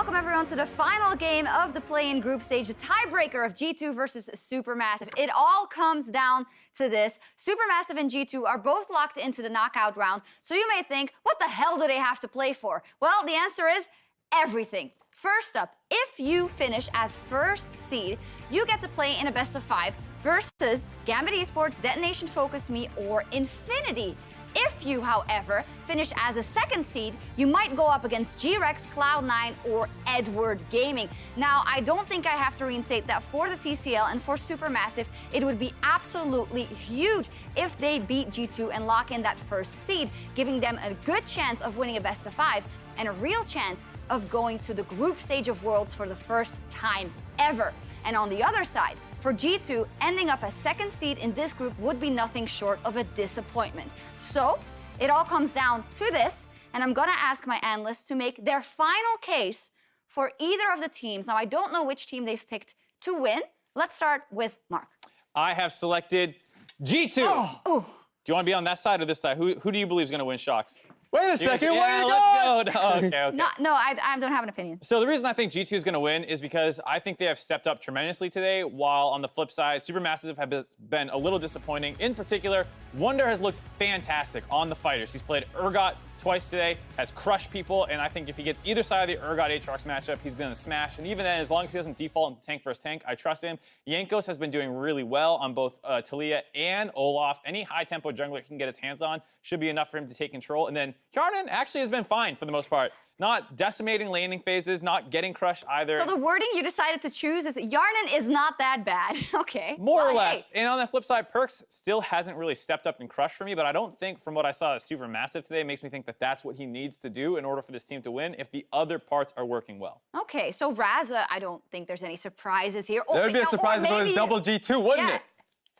welcome everyone to the final game of the play-in group stage, the tiebreaker of G2 versus SuperMassive. It all comes down to this. SuperMassive and G2 are both locked into the knockout round, so you may think, what the hell do they have to play for? Well, the answer is everything. First up, if you finish as first seed, you get to play in a best of 5 versus Gambit Esports, Detonation Focus Me, or Infinity. If you, however, finish as a second seed, you might go up against G-Rex, Cloud9, or Edward Gaming. Now, I don't think I have to reinstate that for the TCL and for SuperMassive, it would be absolutely huge if they beat G2 and lock in that first seed, giving them a good chance of winning a best of 5 and a real chance of going to the group stage of Worlds for the first time ever. And on the other side, for G2, ending up as second seed in this group would be nothing short of a disappointment. So, it all comes down to this, and I'm gonna ask my analysts to make their final case for either of the teams. Now, I don't know which team they've picked to win. Let's start with Mark. I have selected G2. Oh. Do you want to be on that side or this side? Who do you believe is going to win Shocks? Wait a second, yeah, where let's go. No, okay. No, I don't have an opinion. So the reason I think G2 is going to win is because I think they have stepped up tremendously today, while on the flip side, SuperMassive have been a little disappointing. In particular, Wunder has looked fantastic on the fighters. He's played Urgot twice today, has crushed people, and I think if he gets either side of the Urgot-Aatrox matchup, he's going to smash. And even then, as long as he doesn't default into tank versus tank, I trust him. Jankos has been doing really well on both Talia and Olaf. Any high-tempo jungler he can get his hands on should be enough for him to take control. And then Hjarnan actually has been fine for the most part. Not decimating laning phases, not getting crushed either. So the wording you decided to choose is Hjarnan is not that bad. Okay. More or less. Hey. And on the flip side, Perkz still hasn't really stepped up and crushed for me, but I don't think from what I saw at SuperMassive today, it makes me think that that's what he needs to do in order for this team to win if the other parts are working well. Okay, so Raza, I don't think there's any surprises here. There'd be a surprise if it was double G2, wouldn't it?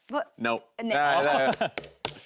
But, Nope. No.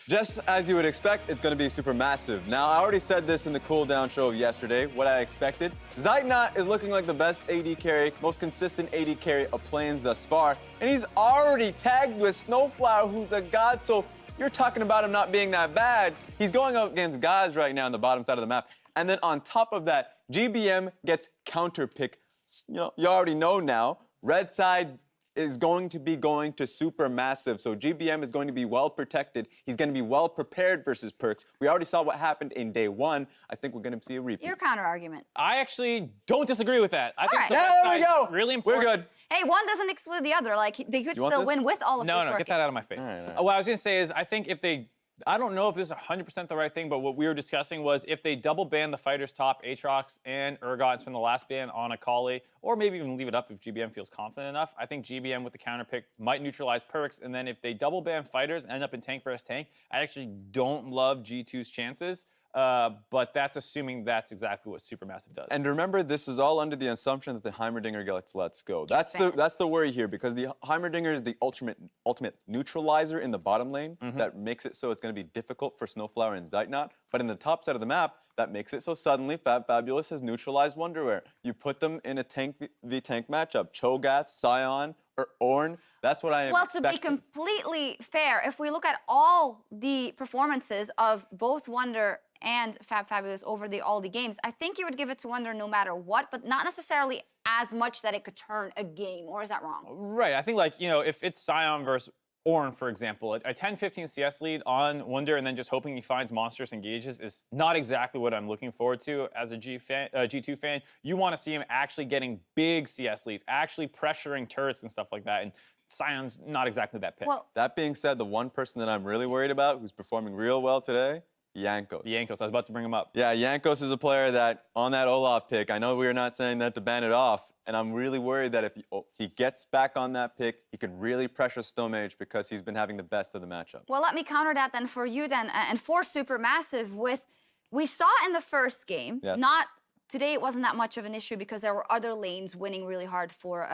Just as you would expect, it's going to be Supermassive. Now, I already said this in the cooldown show of yesterday, what I expected. Zeitnot is looking like the best AD carry, most consistent AD carry of planes thus far, and he's already tagged with SnowFlower, who's a god, so you're talking about him not being that bad. He's going up against gods right now on the bottom side of the map. And then on top of that, GBM gets counter pick. You know, you already know now, red side is going to be going to SuperMassive. So GBM is going to be well protected. He's going to be well prepared versus Perkz. We already saw what happened in day 1. I think we're going to see a repeat. Your counter argument. I actually don't disagree with that. I think right. the Yeah, there we go. Really important. We're good. Hey, one doesn't exclude the other. Like, they could still win with all of this No, working. get that out of my face. All right. What I was going to say is I think if they, I don't know if this is 100% the right thing, but what we were discussing was if they double ban the fighters top, Aatrox and Urgot, and spend the last ban on Akali, or maybe even leave it up if GBM feels confident enough, I think GBM with the counter pick might neutralize Perkz, and then if they double ban fighters and end up in tank versus tank, I actually don't love G2's chances. But that's assuming that's exactly what SuperMassive does. And remember, this is all under the assumption that the Heimerdinger gets let's go. That's the worry here, because the Heimerdinger is the ultimate neutralizer in the bottom lane that makes it so it's going to be difficult for SnowFlower and Zeitnot. But in the top side of the map, that makes it so suddenly fabFabulous has neutralized Wonderwear. You put them in a tank v tank matchup, Cho'Gath, Sion, or Ornn. That's what I am expecting. Well, to be completely fair, if we look at all the performances of both Wunder and fabFabulous over all the games, I think you would give it to Wunder no matter what, but not necessarily as much that it could turn a game, or is that wrong? Right, I think like, you know, if it's Sion versus Ornn, for example, a 10-15 CS lead on Wunder and then just hoping he finds monstrous engages is not exactly what I'm looking forward to as a G2 fan. You want to see him actually getting big CS leads, actually pressuring turrets and stuff like that, and Sion's not exactly that pick. Well, that being said, the one person that I'm really worried about who's performing real well today, Jankos. Jankos, I was about to bring him up. Yeah, Jankos is a player that, on that Olaf pick, I know we are not saying that to ban it off, and I'm really worried that if he gets back on that pick, he could really pressure Stomaged because he's been having the best of the matchup. well, let me counter that then for you then, and for SuperMassive with, we saw in the first game, not today it wasn't that much of an issue because there were other lanes winning really hard for,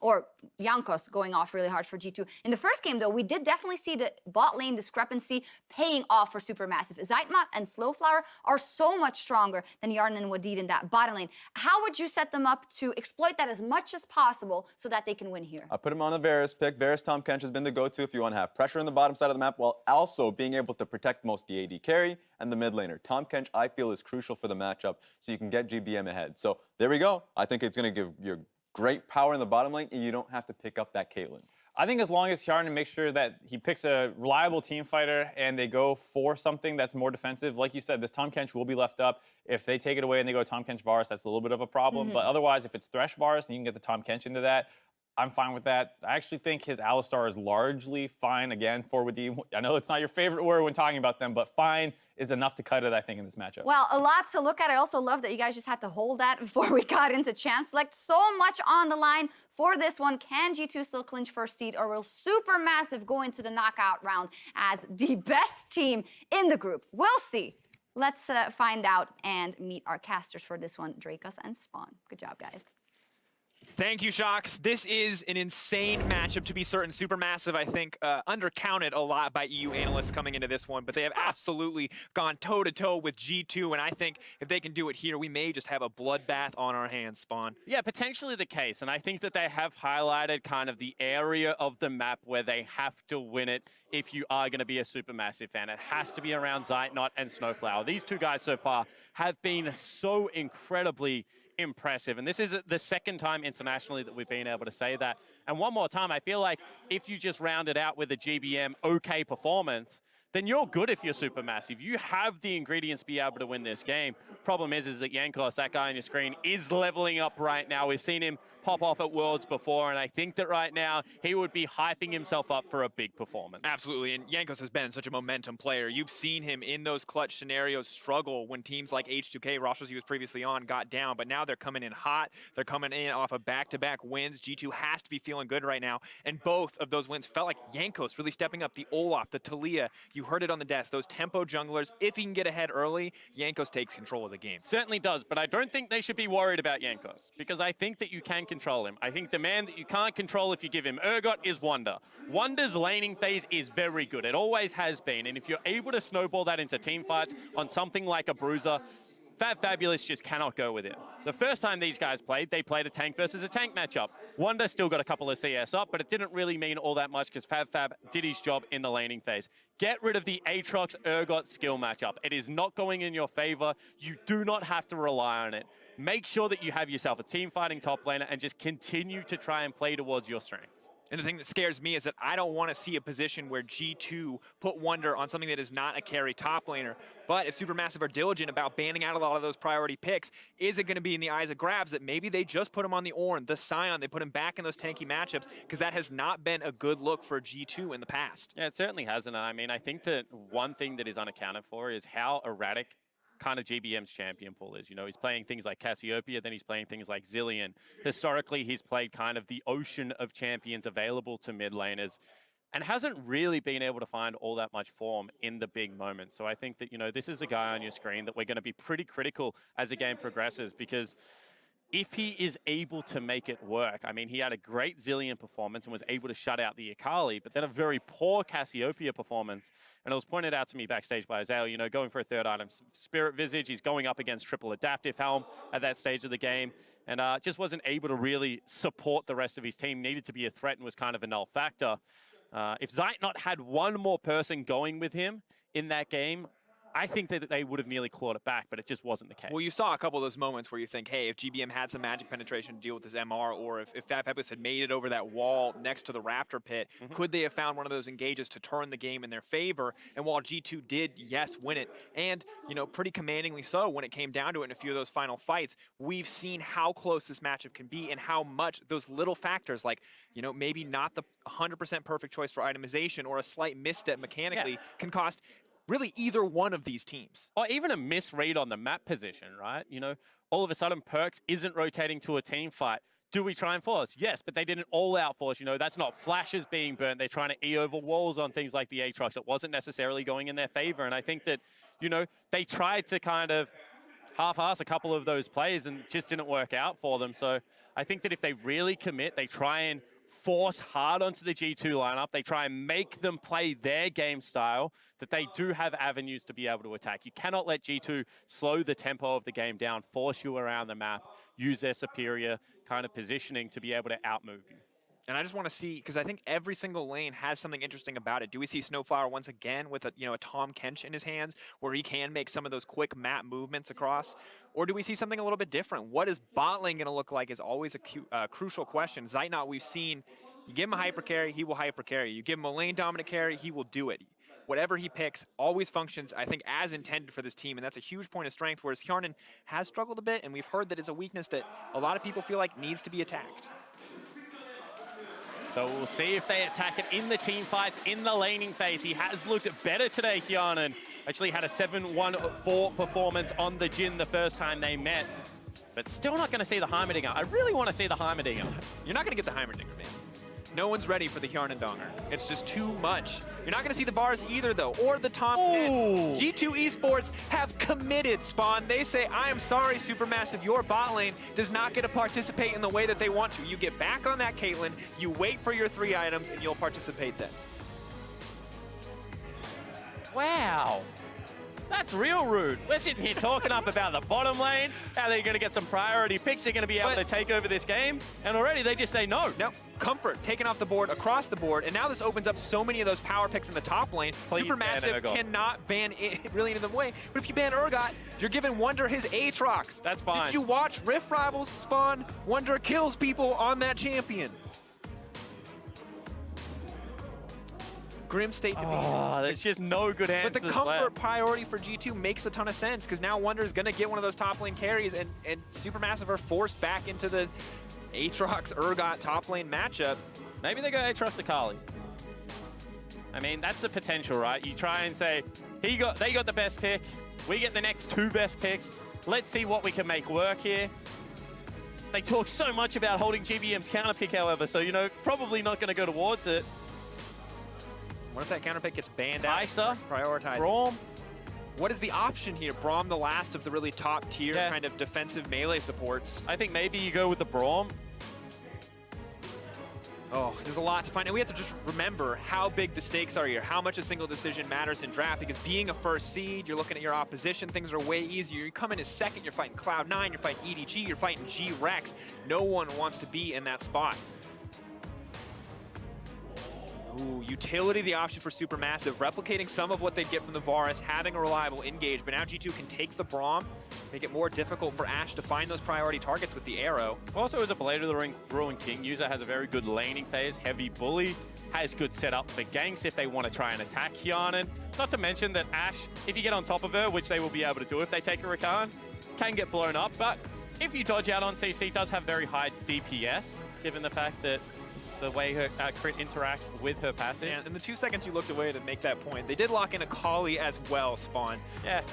or Jankos going off really hard for G2. In the first game, though, we did definitely see the bot lane discrepancy paying off for SuperMassive. Zeitnot and SnowFlower are so much stronger than Hjarnan and Wadid in that bottom lane. How would you set them up to exploit that as much as possible so that they can win here? I put him on the Varus pick. Varus Tahm Kench has been the go-to if you want to have pressure on the bottom side of the map while also being able to protect most the AD carry and the mid laner. Tahm Kench, I feel, is crucial for the matchup, so you can get GBM ahead. So there we go. I think it's going to give you great power in the bottom lane, and you don't have to pick up that Caitlyn. I think as long as Hjarnan makes sure that he picks a reliable team fighter and they go for something that's more defensive, like you said, this Tahm Kench will be left up. If they take it away and they go Tahm Kench Varus, that's a little bit of a problem. But otherwise, if it's Thresh Varus and you can get the Tahm Kench into that, I'm fine with that. I actually think his Alistar is largely fine, again, for Wadid. I know it's not your favorite word when talking about them, but fine is enough to cut it, I think, in this matchup. Well, a lot to look at. I also love that you guys just had to hold that before we got into champ select. So much on the line for this one. Can G2 still clinch first seed, or will SuperMassive go into the knockout round as the best team in the group? We'll see. Let's find out and meet our casters for this one, Jankos and Spawn. Good job, guys. Thank you, Shocks. This is an insane matchup, to be certain. SuperMassive, I think, undercounted a lot by EU analysts coming into this one, but they have absolutely gone toe-to-toe with G2, and I think if they can do it here, we may just have a bloodbath on our hands, Spawn. Yeah, potentially the case, and I think that they have highlighted kind of the area of the map where they have to win it if you are going to be a SuperMassive fan. It has to be around Zeitnot and SnowFlower. These two guys so far have been so incredibly impressive, and this is the second time internationally that we've been able to say that. And one more time, I feel like if you just round it out with a GBM okay performance, then you're good if you're SuperMassive. You have the ingredients to be able to win this game. Problem is that Jankos, that guy on your screen, is leveling up right now. We've seen him pop off at Worlds before, and I think that right now he would be hyping himself up for a big performance. Absolutely, and Jankos has been such a momentum player. You've seen him in those clutch scenarios struggle when teams like H2K, rosters he was previously on, got down, but now they're coming in hot. They're coming in off of back-to-back wins. G2 has to be feeling good right now, and both of those wins felt like Jankos really stepping up. The Olaf, the Talia, you heard it on the desk, those tempo junglers. If he can get ahead early, Jankos takes control of the game. Certainly does, but I don't think they should be worried about Jankos, because I think that you can control him. I think the man that you can't control if you give him Urgot is Wunder. Wunder's laning phase is very good. It always has been, and if you're able to snowball that into team fights on something like a Bruiser, fabFabulous just cannot go with it. The first time these guys played, they played a tank versus a tank matchup. Wunder still got a couple of CS up, but it didn't really mean all that much because fabFab did his job in the laning phase. Get rid of the Aatrox Urgot skill matchup. It is not going in your favor. You do not have to rely on it. Make sure that you have yourself a team fighting top laner and just continue to try and play towards your strengths. And the thing that scares me is that I don't want to see a position where G2 put Wunder on something that is not a carry top laner. But if SuperMassive are diligent about banning out a lot of those priority picks, is it going to be in the eyes of Grabs that maybe they just put him on the Ornn, the Scion, they put him back in those tanky matchups, because that has not been a good look for G2 in the past. Yeah, it certainly hasn't. I mean, I think that one thing that is unaccounted for is how erratic kind of GBM's champion pool is. You know, he's playing things like Cassiopeia, then he's playing things like Zilean. Historically, he's played kind of the ocean of champions available to mid laners and hasn't really been able to find all that much form in the big moments. So I think that, you know, this is a guy on your screen that we're going to be pretty critical as the game progresses, because if he is able to make it work, I mean, he had a great Zilean performance and was able to shut out the Akali, but then a very poor Cassiopeia performance. And it was pointed out to me backstage by Azale, you know, going for a third item, Spirit Visage, he's going up against triple Adaptive Helm at that stage of the game, and just wasn't able to really support the rest of his team, needed to be a threat and was kind of a null factor. If Zeitnot had one more person going with him in that game, I think that they would have nearly clawed it back, but it just wasn't the case. Well, you saw a couple of those moments where you think, hey, if GBM had some magic penetration to deal with this MR, or if fabFabulous had made it over that wall next to the Raptor pit, could they have found one of those engages to turn the game in their favor? And while G2 did, yes, win it, and, you know, pretty commandingly so when it came down to it in a few of those final fights, we've seen how close this matchup can be and how much those little factors, like, you know, maybe not the 100% perfect choice for itemization or a slight misstep mechanically, can cost really either one of these teams. Or even a misread on the map position, right? You know, all of a sudden Perkz isn't rotating to a team fight. Do we try and force? Yes, but they didn't all-out force. You know, that's not flashes being burnt. They're trying to E over walls on things like the Aatrox. It wasn't necessarily going in their favor. And I think that, you know, they tried to kind of half-ass a couple of those plays and it just didn't work out for them. So I think that if they really commit, they try and force hard onto the G2 lineup. They try and make them play their game style, that they do have avenues to be able to attack. You cannot let G2 slow the tempo of the game down, force you around the map, use their superior kind of positioning to be able to outmove you. And I just want to see, because I think every single lane has something interesting about it. Do we see SnowFlower once again with a Tom Kench in his hands, where he can make some of those quick map movements across? Or do we see something a little bit different? What is bot lane going to look like is always a crucial question. Zeitnot, we've seen, you give him a hyper carry, he will hyper carry. You give him a lane dominant carry, he will do it. Whatever he picks always functions, I think, as intended for this team, and that's a huge point of strength, whereas Hjarnan has struggled a bit, and we've heard that it's a weakness that a lot of people feel like needs to be attacked. So we'll see if they attack it in the team fights, in the laning phase. He has looked better today, Hjarnan. Actually had a 7-1-4 performance on the Jhin the first time they met. But still not going to see the Heimerdinger. I really want to see the Heimerdinger. You're not going to get the Heimerdinger, man. No one's ready for the Hjarnan Donger. It's just too much. You're not going to see the bars either, though, or the Tom Kench. G2 Esports have committed, Spawn. They say, I am sorry, SuperMassive, your bot lane does not get to participate in the way that they want to. You get back on that Caitlyn, you wait for your 3 items, and you'll participate then. Wow. That's real rude. We're sitting here talking up about the bottom lane, how they're going to get some priority picks, they're going to be able to take over this game, and already they just say no. No, Comfort taken off the board, across the board, and now this opens up so many of those power picks in the top lane. SuperMassive cannot ban it really any other way, but if you ban Urgot, you're giving Wunder his Aatrox. That's fine. Did you watch Rift Rivals, Spawn? Wunder kills people on that champion. Grim state to be in. Oh, there's just no good answers. But the comfort priority for G2 makes a ton of sense, because now Wunder is going to get one of those top lane carries, and SuperMassive are forced back into the Aatrox Urgot top lane matchup. Maybe they go Aatrox Akali. I mean, that's the potential, right? You try and say, they got the best pick, we get the next 2 best picks. Let's see what we can make work here. They talk so much about holding GBM's counter pick, however, so probably not going to go towards it. What if that counter pick gets banned Kai'Sa, out? Prioritized. Braum. What is the option here? Braum, the last of the really top tier kind of defensive melee supports. I think maybe you go with the Braum. Oh, there's a lot to find. And we have to just remember how big the stakes are here, how much a single decision matters in draft, because being a first seed, you're looking at your opposition, things are way easier. You come in as second, you're fighting Cloud9, you're fighting EDG, you're fighting G-Rex. No one wants to be in that spot. Ooh, utility, the option for SuperMassive, replicating some of what they'd get from the Varus, having a reliable engage, but now G2 can take the Braum, make it more difficult for Ashe to find those priority targets with the arrow. Also, as a Blade of the Ring Ruin King user, has a very good laning phase, heavy bully, has good setup for ganks if they want to try and attack Hjarnan. Not to mention that Ashe, if you get on top of her, which they will be able to do if they take a Rakan, can get blown up, but if you dodge out on CC, does have very high DPS, given the fact that the way her crit interacts with her passive. And in the 2 seconds you looked away to make that point, they did lock in Akali as well, Spawn. Yeah.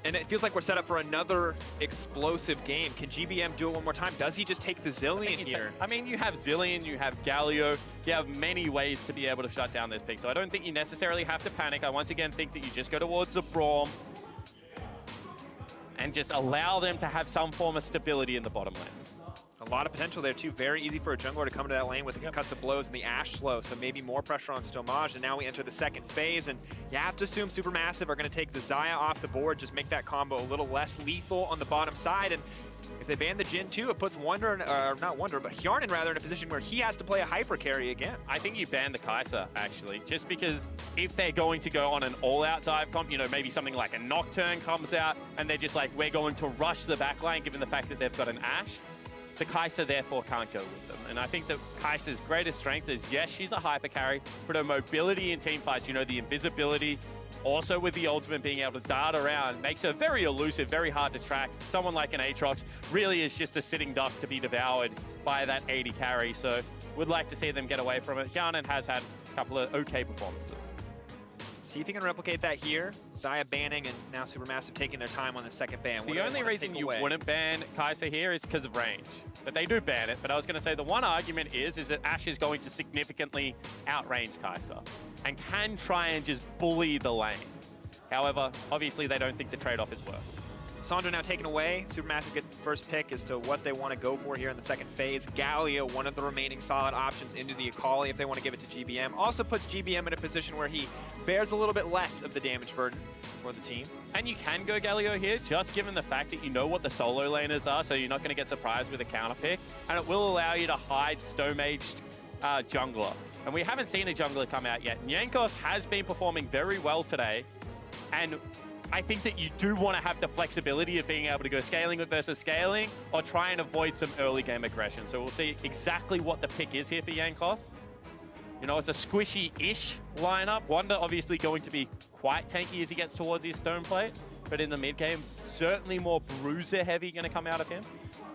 And it feels like we're set up for another explosive game. Can GBM do it one more time? Does he just take the Zillion here? I mean, you have Zillion, you have Galio, you have many ways to be able to shut down this pick. So I don't think you necessarily have to panic. I once again think that you just go towards the Braum and just allow them to have some form of stability in the bottom lane. A lot of potential there, too. Very easy for a jungler to come to that lane with the concussive blows and the Ashe slow, so maybe more pressure on Stomaged, and now we enter the second phase, and you have to assume SuperMassive are going to take the Xayah off the board, just make that combo a little less lethal on the bottom side, and if they ban the Jhin, too, it puts Wunder, not Wunder, but Hjarnan, rather, in a position where he has to play a hyper carry again. I think you ban the Kai'Sa, actually, just because if they're going to go on an all-out dive comp, maybe something like a Nocturne comes out, and they're just like, we're going to rush the backline, given the fact that they've got an Ashe, the Kai'Sa therefore can't go with them. And I think that Kai'Sa's greatest strength is, yes, she's a hyper carry, but her mobility in team fights, the invisibility, also with the ultimate being able to dart around, makes her very elusive, very hard to track. Someone like an Aatrox really is just a sitting duck to be devoured by that 80 carry. So would like to see them get away from it. Hjarnan has had a couple of okay performances. See if you can replicate that here. Xayah banning, and now SuperMassive taking their time on the second ban. The only reason you wouldn't ban Kai'Sa here is because of range. But they do ban it. But I was going to say the one argument is that Ashe is going to significantly outrange Kai'Sa and can try and just bully the lane. However, obviously they don't think the trade-off is worth it. Sandra now taken away. SuperMassive get the first pick as to what they want to go for here in the second phase. Galio, one of the remaining solid options into the Akali if they want to give it to GBM. Also puts GBM in a position where he bears a little bit less of the damage burden for the team. And you can go Galio here, just given the fact that you know what the solo laners are, so you're not going to get surprised with a counter pick. And it will allow you to hide Stomaged jungler. And we haven't seen a jungler come out yet. Jankos has been performing very well today. And I think that you do want to have the flexibility of being able to go scaling versus scaling or try and avoid some early game aggression. So we'll see exactly what the pick is here for Jankos. You know, it's a squishy-ish lineup. Wunder obviously going to be quite tanky as he gets towards his stone plate. But in the mid game, certainly more bruiser heavy going to come out of him.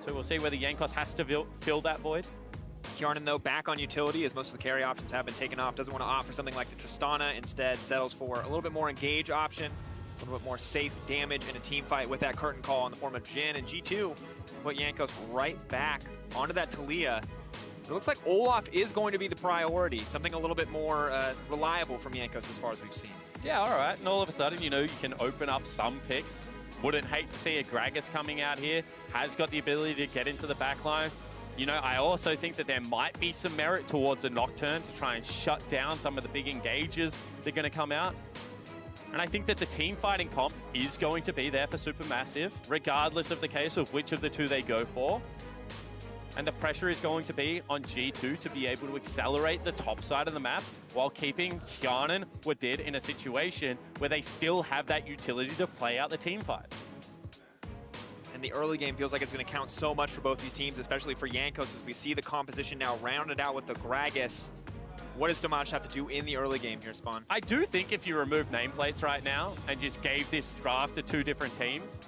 So we'll see whether Jankos has to fill that void. Hjarnan, though, back on utility as most of the carry options have been taken off. Doesn't want to opt for something like the Tristana. Instead, settles for a little bit more engage option, a little bit more safe damage in a team fight with that curtain call in the form of Jhin. And G2 put Jankos right back onto that Talia. It looks like Olaf is going to be the priority, something a little bit more reliable from Jankos as far as we've seen. Yeah, all right. And all of a sudden, you know, you can open up some picks. Wouldn't hate to see a Gragas coming out here. Has got the ability to get into the backline. You know, I also think that there might be some merit towards a Nocturne to try and shut down some of the big engages that are going to come out. And I think that the team fighting comp is going to be there for SuperMassive, regardless of the case of which of the two they go for. And the pressure is going to be on G2 to be able to accelerate the top side of the map while keeping Hjarnan, Wadid in a situation where they still have that utility to play out the team fight. And the early game feels like it's going to count so much for both these teams, especially for Jankos, as we see the composition now rounded out with the Gragas. What does Stomaged have to do in the early game here, Spawn? I do think if you remove nameplates right now and just gave this draft to two different teams,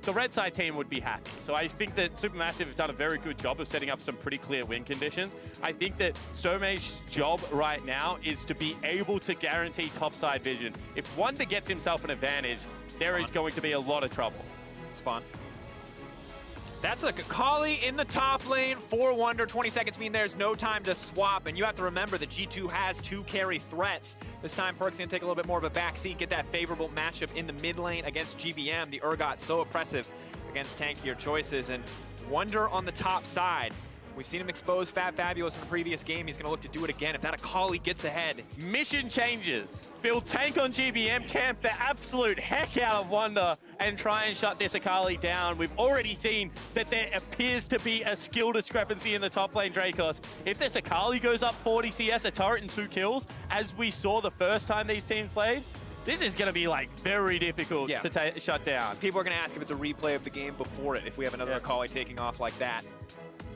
the red side team would be happy. So I think that SuperMassive have done a very good job of setting up some pretty clear win conditions. I think that Stomaged's job right now is to be able to guarantee topside vision. If Wunder gets himself an advantage, there is going to be a lot of trouble. Spawn. That's a Akali in the top lane for Wunder. 20 seconds mean there's no time to swap, and you have to remember that G2 has two carry threats. This time, Perkz gonna take a little bit more of a backseat, get that favorable matchup in the mid lane against GBM. The Urgot so oppressive against tankier choices, and Wunder on the top side. We've seen him expose fabFabulous in the previous game. He's going to look to do it again if that Akali gets ahead. Mission changes. Build tank on GBM, camp the absolute heck out of Wunder, and try and shut this Akali down. We've already seen that there appears to be a skill discrepancy in the top lane Jankos. If this Akali goes up 40 CS, a turret and 2 kills, as we saw the first time these teams played, this is going to be like very difficult to shut down. People are going to ask if it's a replay of the game before it, if we have another Akali taking off like that.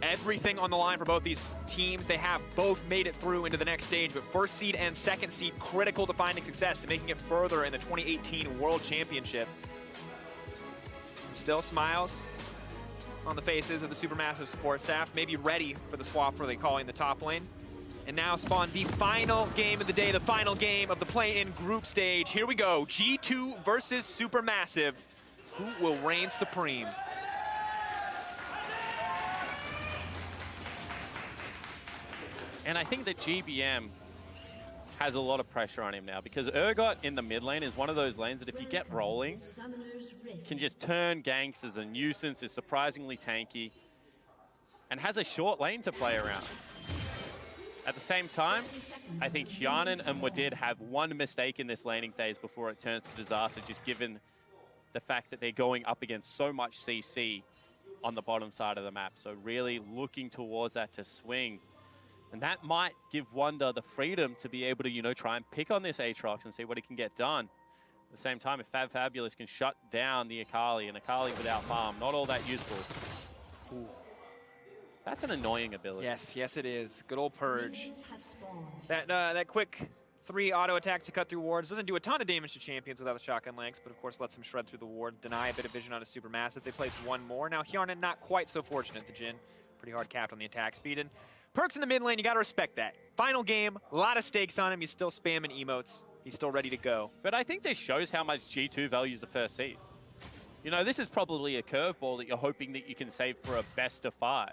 Everything on the line for both these teams. They have both made it through into the next stage, but first seed and second seed critical to finding success, to making it further in the 2018 World Championship. Still smiles on the faces of the SuperMassive support staff, maybe ready for the swap for the Akali in the top lane. And now, Spawn, the final game of the day, the final game of the play-in group stage. Here we go, G2 versus SuperMassive. Who will reign supreme? And I think that GBM has a lot of pressure on him now, because Urgot in the mid lane is one of those lanes that if you get rolling, can just turn ganks as a nuisance, is surprisingly tanky, and has a short lane to play around. At the same time, I think Hjarnan and Wadid have one mistake in this laning phase before it turns to disaster, just given the fact that they're going up against so much CC on the bottom side of the map. So really looking towards that to swing. And that might give Wunder the freedom to be able to, you know, try and pick on this Aatrox and see what he can get done. At the same time, if fabFabulous can shut down the Akali, and Akali without farm, not all that useful. Ooh. That's an annoying ability. Yes, it is. Good old Purge. That quick 3 auto attacks to cut through wards doesn't do a ton of damage to champions without the shotgun legs, but of course lets them shred through the ward, deny a bit of vision on a SuperMassive. They place one more. Now Hjarnan not quite so fortunate. The Jhin pretty hard capped on the attack speed. And Perkz in the mid lane, you gotta respect that. Final game, a lot of stakes on him. He's still spamming emotes. He's still ready to go. But I think this shows how much G2 values the first seed. You know, this is probably a curveball that you're hoping that you can save for a best of 5.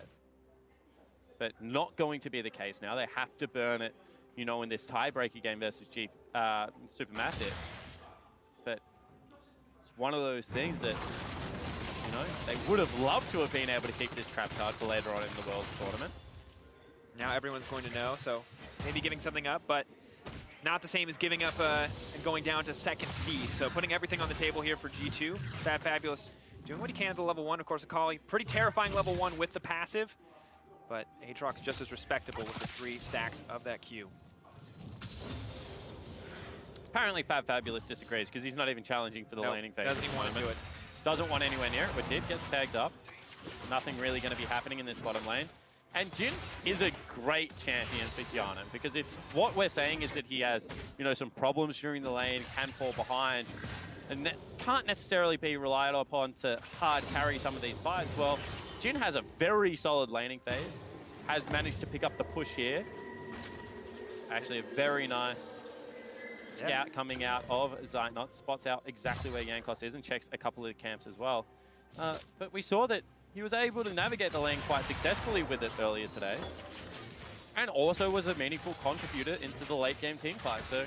But not going to be the case now. They have to burn it, you know, in this tiebreaker game versus SuperMassive. But it's one of those things that, you know, they would have loved to have been able to keep this trap card for later on in the Worlds Tournament. Now everyone's going to know, so maybe giving something up, but not the same as giving up and going down to second seed. So putting everything on the table here for G2. fabFabulous doing what he can at the level 1. Of course, Akali, pretty terrifying level 1 with the passive. but Aatrox just as respectable with the 3 stacks of that Q. Apparently fabFabulous disagrees because he's not even challenging for the laning phase. Doesn't even want to do it. Doesn't want anywhere near it. Wadid gets tagged up. Nothing really going to be happening in this bottom lane. And Jhin is a great champion for Hjarnan because if what we're saying is that he has, you know, some problems during the lane, can fall behind, and can't necessarily be relied upon to hard carry some of these fights, well, Jhin has a very solid laning phase, has managed to pick up the push here. Actually, a very nice scout coming out of Zeitnot, spots out exactly where Jankos is and checks a couple of camps as well. But we saw that he was able to navigate the lane quite successfully with it earlier today. And also was a meaningful contributor into the late game team fight. So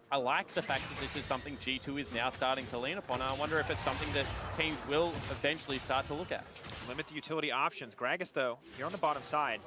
I like the fact that this is something G2 is now starting to lean upon. I wonder if it's something that teams will eventually start to look at. Limit the utility options. Gragas, though, here on the bottom side.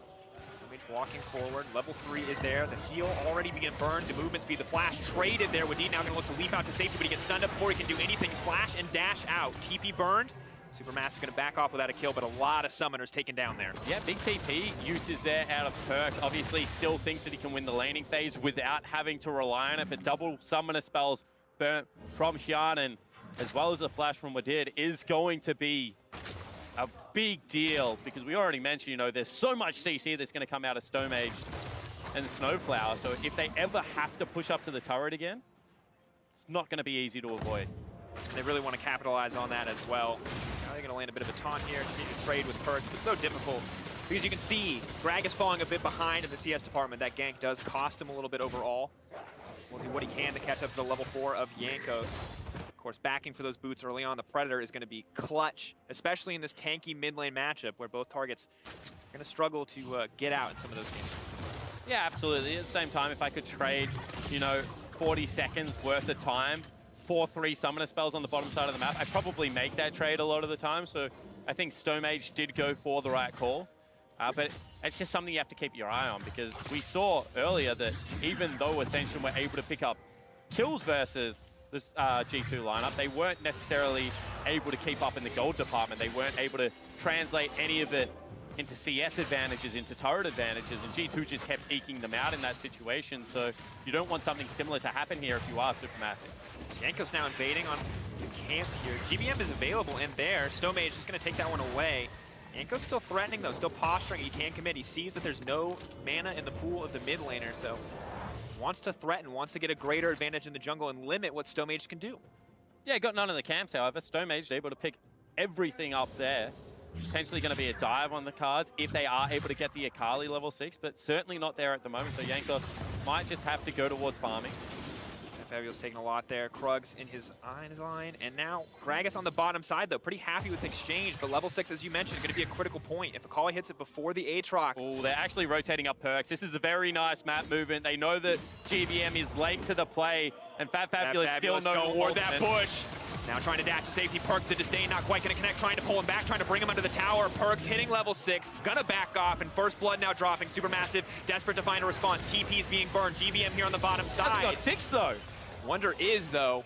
Stomaged walking forward. Level 3 is there. The heal already being burned. The movement speed, the flash traded there. Wadid now going to look to leap out to safety, but he gets stunned up before he can do anything. Flash and dash out. TP burned. SuperMassive going to back off without a kill, but a lot of summoners taken down there. Yeah, big TP uses there out of Perkz. Obviously still thinks that he can win the laning phase without having to rely on it, but double summoner spells burnt from Hjarnan, as well as a flash from Wadid, is going to be a big deal, because we already mentioned, you know, there's so much CC that's going to come out of Stomaged and SnowFlower, so if they ever have to push up to the turret again, it's not going to be easy to avoid. And they really want to capitalize on that as well. Now they're going to land a bit of a taunt here, continue to trade with Perkz, but so difficult. Because you can see, Gragas falling a bit behind in the CS department. That gank does cost him a little bit overall. Will do what he can to catch up to the level 4 of Jankos. Of course, backing for those boots early on, the Predator is going to be clutch, especially in this tanky mid lane matchup where both targets are going to struggle to get out in some of those games. Yeah, absolutely. At the same time, if I could trade, you know, 40 seconds worth of time for 3 summoner spells on the bottom side of the map, I probably make that trade a lot of the time. So I think Stomaged did go for the right call. But it's just something you have to keep your eye on, because we saw earlier that even though Ascension were able to pick up kills versus this G2 lineup, they weren't necessarily able to keep up in the gold department. They weren't able to translate any of it into CS advantages, into turret advantages, and G2 just kept eking them out in that situation. So you don't want something similar to happen here if you are SuperMassive. Jankos now invading on the camp here. GBM is available in there. Stomaged is going to take that one away. Jankos still threatening though, still posturing. He can't commit. He sees that there's no mana in the pool of the mid laner, so wants to threaten, wants to get a greater advantage in the jungle and limit what Stomaged can do. Yeah, got none in the camps, however. Stomaged able to pick everything up there. Potentially going to be a dive on the cards if they are able to get the Akali level 6, but certainly not there at the moment, so Jankos might just have to go towards farming. fabFabulous taking a lot there. Krugs in his line, and now Gragas on the bottom side though, pretty happy with the exchange, but level 6, as you mentioned, is going to be a critical point. If Akali hits it before the Aatrox. Oh, they're actually rotating up Perkz. This is a very nice map movement. They know that GBM is late to the play, and fabFabulous still no toward that push. Now trying to dash to safety. Perkz, the disdain, not quite going to connect, trying to pull him back, trying to bring him under the tower. Perkz hitting level 6, gonna back off, and first blood now dropping. SuperMassive, desperate to find a response. TP's being burned. GBM here on the bottom side. Got 6 though. Wunder is, though.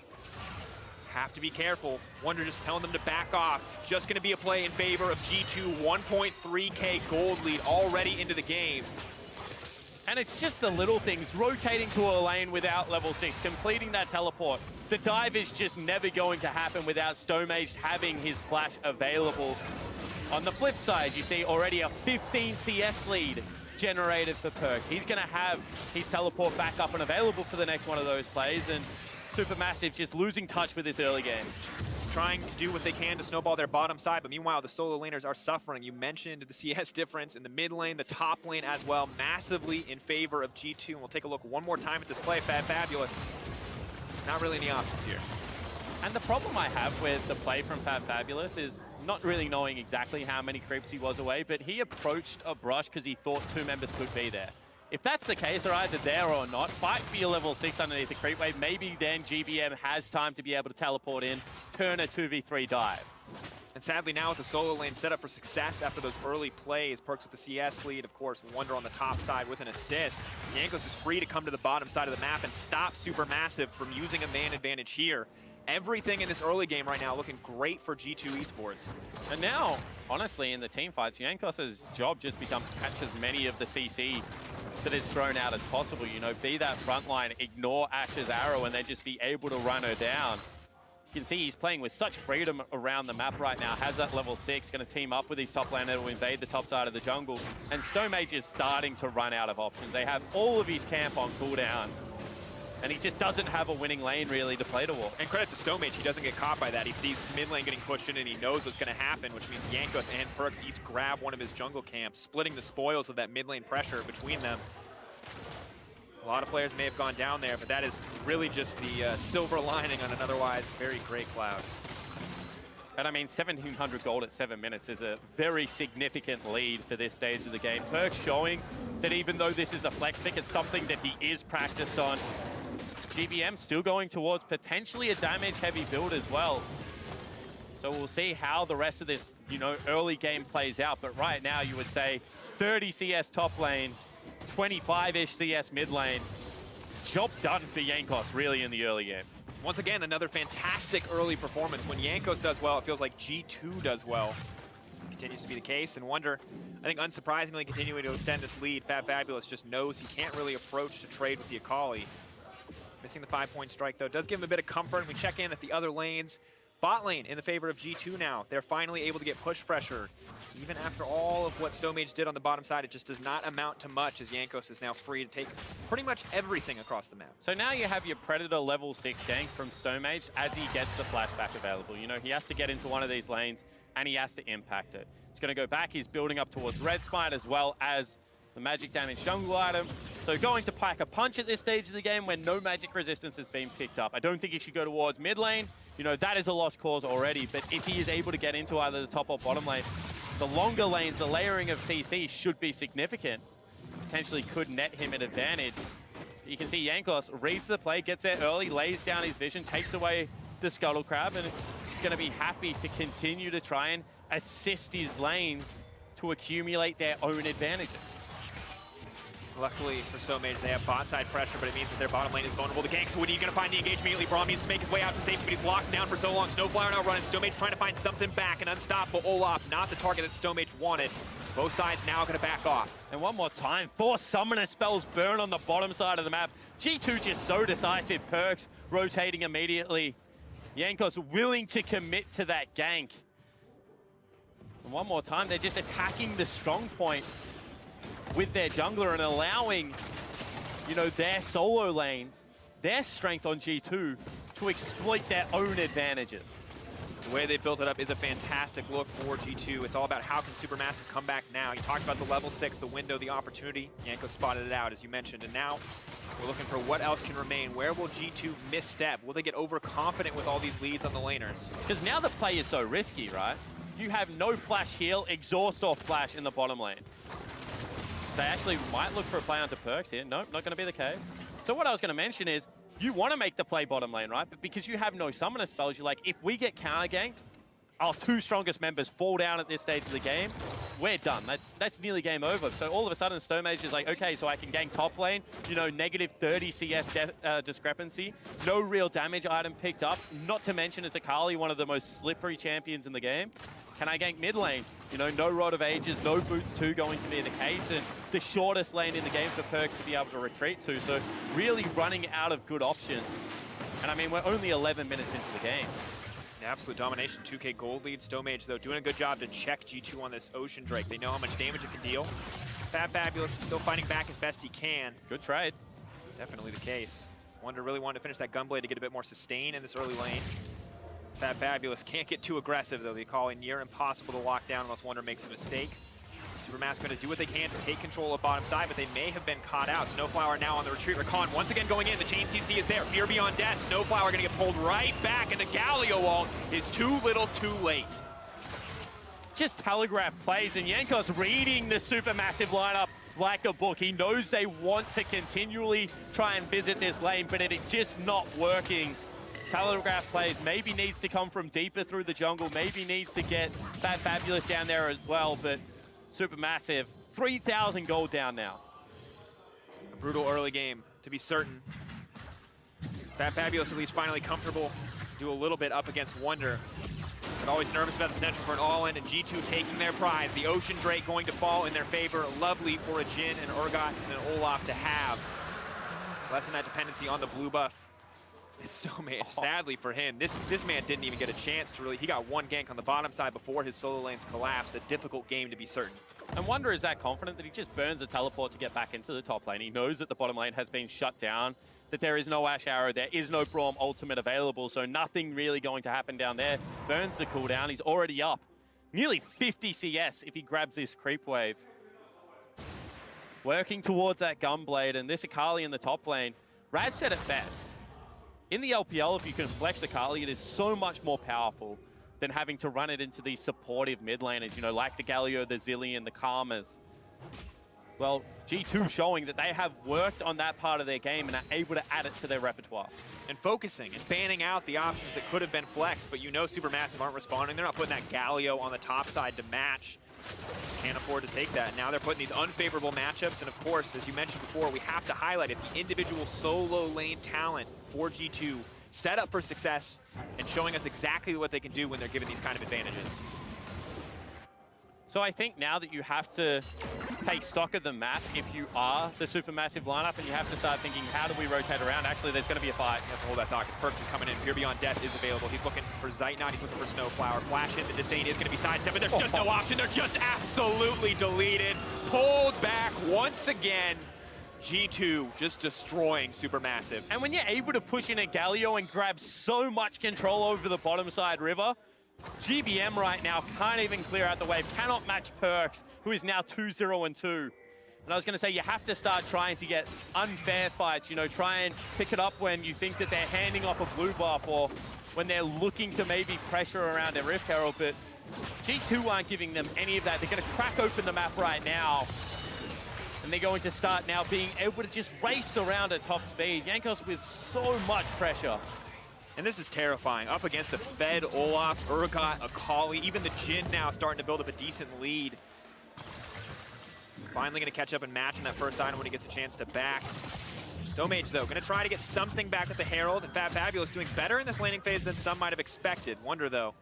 Have to be careful. Wunder just telling them to back off. Just gonna be a play in favor of G2. 1.3k gold lead already into the game. And it's just the little things, rotating to a lane without level 6, completing that teleport. The dive is just never going to happen without Stomaged having his flash available. On the flip side, you see already a 15 CS lead generated for Perkz. He's going to have his teleport back up and available for the next one of those plays, and SuperMassive just losing touch with this early game. Trying to do what they can to snowball their bottom side, but meanwhile, the solo laners are suffering. You mentioned the CS difference in the mid lane, the top lane as well, massively in favor of G2. And we'll take a look one more time at this play. fabFabulous, not really any options here. And the problem I have with the play from fabFabulous is not really knowing exactly how many creeps he was away, but he approached a brush because he thought 2 members could be there. If that's the case, they're either there or not. Fight for your level 6 underneath the creep wave. Maybe then GBM has time to be able to teleport in, turn a 2v3 dive. And sadly now with the solo lane set up for success after those early plays, Perkz with the CS lead, of course, Wunder on the top side with an assist. Jankos is free to come to the bottom side of the map and stop SuperMassive from using a man advantage here. Everything in this early game right now looking great for G2 Esports. And now, honestly, in the team fights, Jankos' job just becomes catch as many of the CC that is thrown out as possible. You know, be that front line, ignore Ashe's arrow, and then just be able to run her down. You can see he's playing with such freedom around the map right now. Has that level 6, going to team up with his top laner to invade the top side of the jungle. And Stomaged is starting to run out of options. They have all of his camp on cooldown. And he just doesn't have a winning lane, really, to play towards. And credit to Stomaged, he doesn't get caught by that. He sees mid lane getting pushed in and he knows what's going to happen, which means Jankos and Perkz each grab one of his jungle camps, splitting the spoils of that mid lane pressure between them. A lot of players may have gone down there, but that is really just the silver lining on an otherwise very gray cloud. And I mean, 1,700 gold at 7 minutes is a very significant lead for this stage of the game. Perkz showing that even though this is a flex pick, it's something that he is practiced on. GBM still going towards potentially a damage-heavy build as well. So we'll see how the rest of this, you know, early game plays out. But right now, you would say 30 CS top lane, 25-ish CS mid lane. Job done for Jankos, really, in the early game. Once again, another fantastic early performance. When Jankos does well, it feels like G2 does well. Continues to be the case, and Wunder, I think unsurprisingly, continuing to extend this lead. fabFabulous just knows he can't really approach to trade with the Akali. Missing the 5-point strike, though, does give him a bit of comfort, and we check in at the other lanes. Bot lane in the favor of G2 now. They're finally able to get push pressure. Even after all of what Stomaged did on the bottom side, it just does not amount to much as Jankos is now free to take pretty much everything across the map. So now you have your Predator level 6 gank from Stomaged as he gets a flashback available. You know, he has to get into one of these lanes and he has to impact it. He's going to go back, he's building up towards Red Smite as well as the magic damage jungle item. So going to pack a punch at this stage of the game when no magic resistance has been picked up. I don't think he should go towards mid lane. You know, that is a lost cause already, but if he is able to get into either the top or bottom lane, the longer lanes, the layering of CC should be significant. Potentially could net him an advantage. You can see Jankos reads the play, gets there early, lays down his vision, takes away the Scuttle Crab, and he's going to be happy to continue to try and assist his lanes to accumulate their own advantages. Luckily for Stomaged, they have bot side pressure, but it means that their bottom lane is vulnerable to gank. So Wadid going to find the engage immediately. Braum needs to make his way out to safety, but he's locked down for so long. SnowFlower now running. Stomaged trying to find something back. An unstoppable Olaf, not the target that Stomaged wanted. Both sides now going to back off. And one more time, 4 summoner spells burn on the bottom side of the map. G2 just so decisive. Perkz rotating immediately. Jankos willing to commit to that gank. And one more time, they're just attacking the strong point with their jungler and allowing, you know, their solo lanes, their strength on G2 to exploit their own advantages. The way they built it up is a fantastic look for G2. It's all about how can SuperMassive come back now. You talked about the level 6, the window, the opportunity. Jankos spotted it out, as you mentioned, and now we're looking for what else can remain. Where will G2 misstep? Will they get overconfident with all these leads on the laners? Because now the play is so risky, right? You have no flash heal, exhaust or flash in the bottom lane. They actually might look for a play onto Perkz here. Nope, not going to be the case. So what I was going to mention is, you want to make the play bottom lane, right? But because you have no summoner spells, you're like, if we get counter-ganked, our 2 strongest members fall down at this stage of the game, we're done. That's nearly game over. So all of a sudden, Stomaged is like, okay, so I can gank top lane, you know, negative 30 CS discrepancy, no real damage item picked up, not to mention it's Akali, one of the most slippery champions in the game. Can I gank mid lane? You know, no Rod of Ages, no Boots 2 going to be the case, and the shortest lane in the game for Perkz to be able to retreat to. So really running out of good options. And I mean, we're only 11 minutes into the game. Absolute domination, 2K gold lead. Stomaged, though, doing a good job to check G2 on this Ocean Drake. They know how much damage it can deal. fabFabulous still fighting back as best he can. Good trade. Definitely the case. Wunder really wanted to finish that Gunblade to get a bit more sustain in this early lane. fabFabulous can't get too aggressive, though. They call it near impossible to lock down unless Wunder makes a mistake. SuperMassive going to do what they can to take control of bottom side, but they may have been caught out. SnowFlower now on the retreat. Rakan once again going in. The chain CC is there. Fear beyond death. SnowFlower going to get pulled right back, and the Galio wall is too little too late. Just telegraph plays, and Jankos reading the SuperMassive lineup like a book. He knows they want to continually try and visit this lane, but it is just not working. Telegraph plays maybe needs to come from deeper through the jungle, maybe needs to get fabFabulous down there as well, but SuperMassive, 3,000 gold down now. A brutal early game, to be certain. fabFabulous at least finally comfortable do a little bit up against Wunder. But always nervous about the potential for an all-in, and G2 taking their prize. The Ocean Drake going to fall in their favor. Lovely for a Jhin and Urgot and an Olaf to have. Lessen that dependency on the blue buff. It's Stomaged, sadly for him. This man didn't even get a chance to really, he got one gank on the bottom side before his solo lanes collapsed. A difficult game to be certain. And Wunder is that confident that he just burns a teleport to get back into the top lane. He knows that the bottom lane has been shut down, that there is no Ashe arrow, there is no Braum ultimate available, so nothing really going to happen down there. Burns the cooldown, he's already up. Nearly 50 CS if he grabs this creep wave. Working towards that Gunblade, and this Akali in the top lane. Raz said it best. In the LPL, if you can flex Akali, it is so much more powerful than having to run it into these supportive mid laners, you know, like the Galio, the Zillion, the Karmas. Well, G2 showing that they have worked on that part of their game and are able to add it to their repertoire. And focusing and fanning out the options that could have been flexed, but you know SuperMassive aren't responding. They're not putting that Galio on the top side to match. Can't afford to take that. Now they're putting these unfavorable matchups, and of course, as you mentioned before, we have to highlight it, the individual solo lane talent for G2 set up for success and showing us exactly what they can do when they're given these kind of advantages. So I think now that you have to take stock of the map if you are the SuperMassive lineup, and you have to start thinking, how do we rotate around? Actually, there's going to be a fight. You have to hold that thought because Perkz is coming in. Fear Beyond Death is available. He's looking for Zeitnot. He's looking for SnowFlower. Flash in. The Disdain is going to be sidestepped, but there's just no option. They're just absolutely deleted. Pulled back once again. G2 just destroying SuperMassive. And when you're able to push in a Galio and grab so much control over the bottom side river, GBM right now can't even clear out the wave, cannot match Perkz, who is now 2-0-2. And I was going to say, you have to start trying to get unfair fights, you know, try and pick it up when you think that they're handing off a blue buff or when they're looking to maybe pressure around a Rift Herald, but G2 aren't giving them any of that. They're going to crack open the map right now. And they're going to start now being able to just race around at top speed. Jankos with so much pressure. And this is terrifying. Up against a fed Olaf, Urgot, Akali, even the Jhin now starting to build up a decent lead. Finally going to catch up and match on that first item when he gets a chance to back. Stomaged, though, going to try to get something back with the Herald, and fabFabulous doing better in this laning phase than some might have expected. Wunder, though,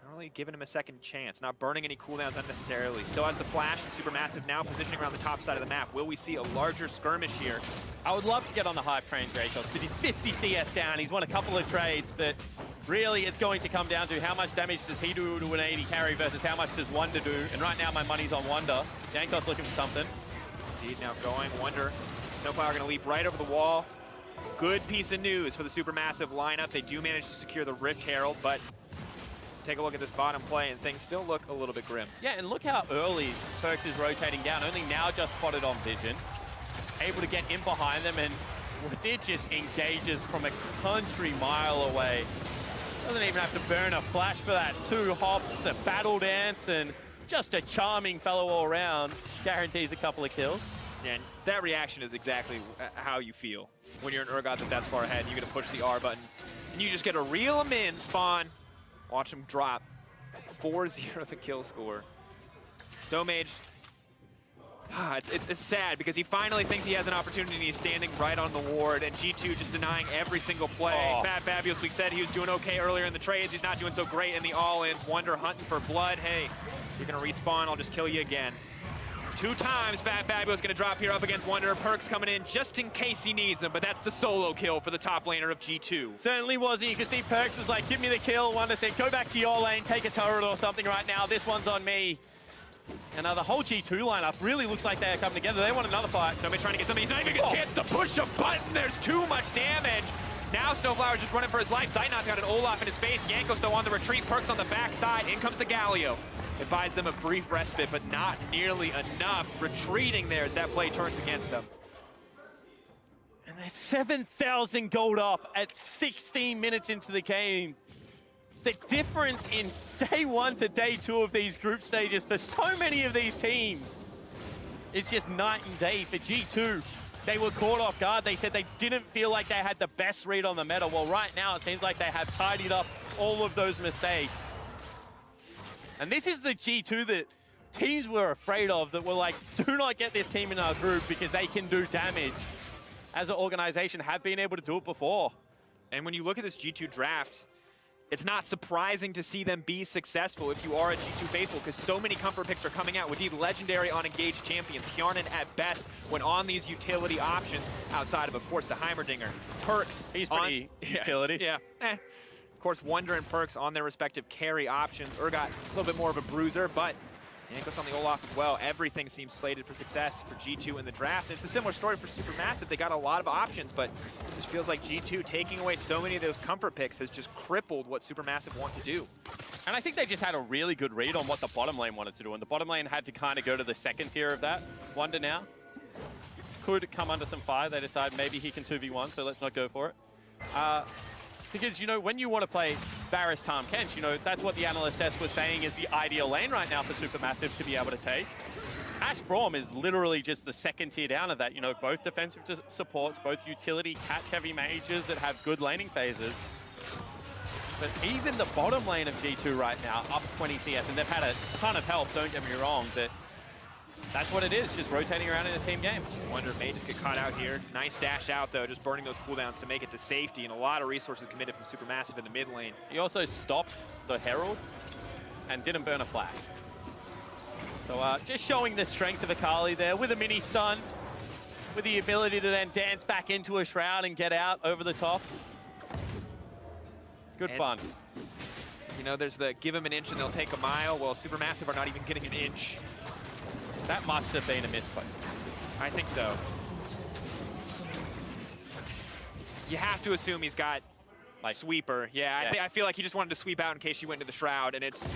not really giving him a second chance, not burning any cooldowns unnecessarily. Still has the flash, and SuperMassive now positioning around the top side of the map. Will we see a larger skirmish here? I would love to get on the hype train, Jankos, because he's 50 CS down. He's won a couple of trades, but really it's going to come down to how much damage does he do to an 80 carry versus how much does Wunder do. And right now my money's on Wunder. Jankos looking for something. Indeed, now going. Wunder. SnowFlower going to leap right over the wall. Good piece of news for the SuperMassive lineup. They do manage to secure the Rift Herald, but take a look at this bottom play and things still look a little bit grim. Yeah, and look how early Perkz is rotating down. Only now just spotted on Vision. Able to get in behind them, and Wadid just engages from a country mile away. Doesn't even have to burn a flash for that. 2 hops, a battle dance, and just a charming fellow all around. Guarantees a couple of kills. Yeah, and that reaction is exactly how you feel when you're an Urgot that's far ahead and you're going to push the R button. And you just get to reel him in, spawn. Watch him drop. 4-0 the kill score. Stomaged. It's sad because he finally thinks he has an opportunity and he's standing right on the ward, and G2 just denying every single play. fabFabulous, we said he was doing okay earlier in the trades. He's not doing so great in the all-ins. Wunder hunting for blood. Hey, you're going to respawn. I'll just kill you again. 2 times fabFabulous going to drop here up against Wunder. Perkz coming in just in case he needs him, but that's the solo kill for the top laner of G2. Certainly wasn't. You can see Perkz was like, give me the kill. Wunder said, go back to your lane, take a turret or something right now. This one's on me. And the whole G2 lineup really looks like they are coming together. They want another fight. Somebody trying to get something. He's not even getting a chance to push a button. There's too much damage. Now SnowFlower just running for his life. Zeitnot's got an Olaf in his face. Jankos, though, on the retreat. Perkz on the backside. In comes the Galio. It buys them a brief respite, but not nearly enough. Retreating there as that play turns against them. And they're 7,000 gold up at 16 minutes into the game. The difference in day 1 to day 2 of these group stages for so many of these teams is just night and day. For G2, they were caught off guard. They said they didn't feel like they had the best read on the meta. Well, right now it seems like they have tidied up all of those mistakes. And this is the G2 that teams were afraid of, that were like, do not get this team in our group because they can do damage. As an organization, have been able to do it before. And when you look at this G2 draft, it's not surprising to see them be successful if you are a G2 faithful, because so many comfort picks are coming out. Wadid, legendary on engaged champions. Hjarnan at best when on these utility options outside of course, the Heimerdinger. Perkz. He's pretty utility. Yeah. Of course, Wunder and Perkz on their respective carry options. Urgot, a little bit more of a bruiser, but Jankos on the Olaf as well. Everything seems slated for success for G2 in the draft. It's a similar story for SuperMassive. They got a lot of options, but it just feels like G2 taking away so many of those comfort picks has just crippled what SuperMassive want to do. And I think they just had a really good read on what the bottom lane wanted to do, and the bottom lane had to kind of go to the second tier of that. Wunder now could come under some fire. They decide maybe he can 2v1, so let's not go for it. Because, you know, when you want to play Varus, Tahm, Kench, you know, that's what the analyst desk was saying is the ideal lane right now for SuperMassive to be able to take. Ashe Braum is literally just the second tier down of that. You know, both defensive supports, both utility catch-heavy mages that have good laning phases. But even the bottom lane of G2 right now, up 20 CS, and they've had a ton of help, don't get me wrong, but that's what it is, just rotating around in a team game. Wunder may just get caught out here. Nice dash out, though, just burning those cooldowns to make it to safety, and a lot of resources committed from SuperMassive in the mid lane. He also stopped the Herald and didn't burn a flag. So just showing the strength of Akali there with a mini stun, with the ability to then dance back into a shroud and get out over the top. Good fun. You know, there's the give them an inch and they'll take a mile. Well, SuperMassive are not even getting an inch. That must have been a misplay. I think so. You have to assume he's got like sweeper. Yeah, I feel like he just wanted to sweep out in case she went into the shroud, and it's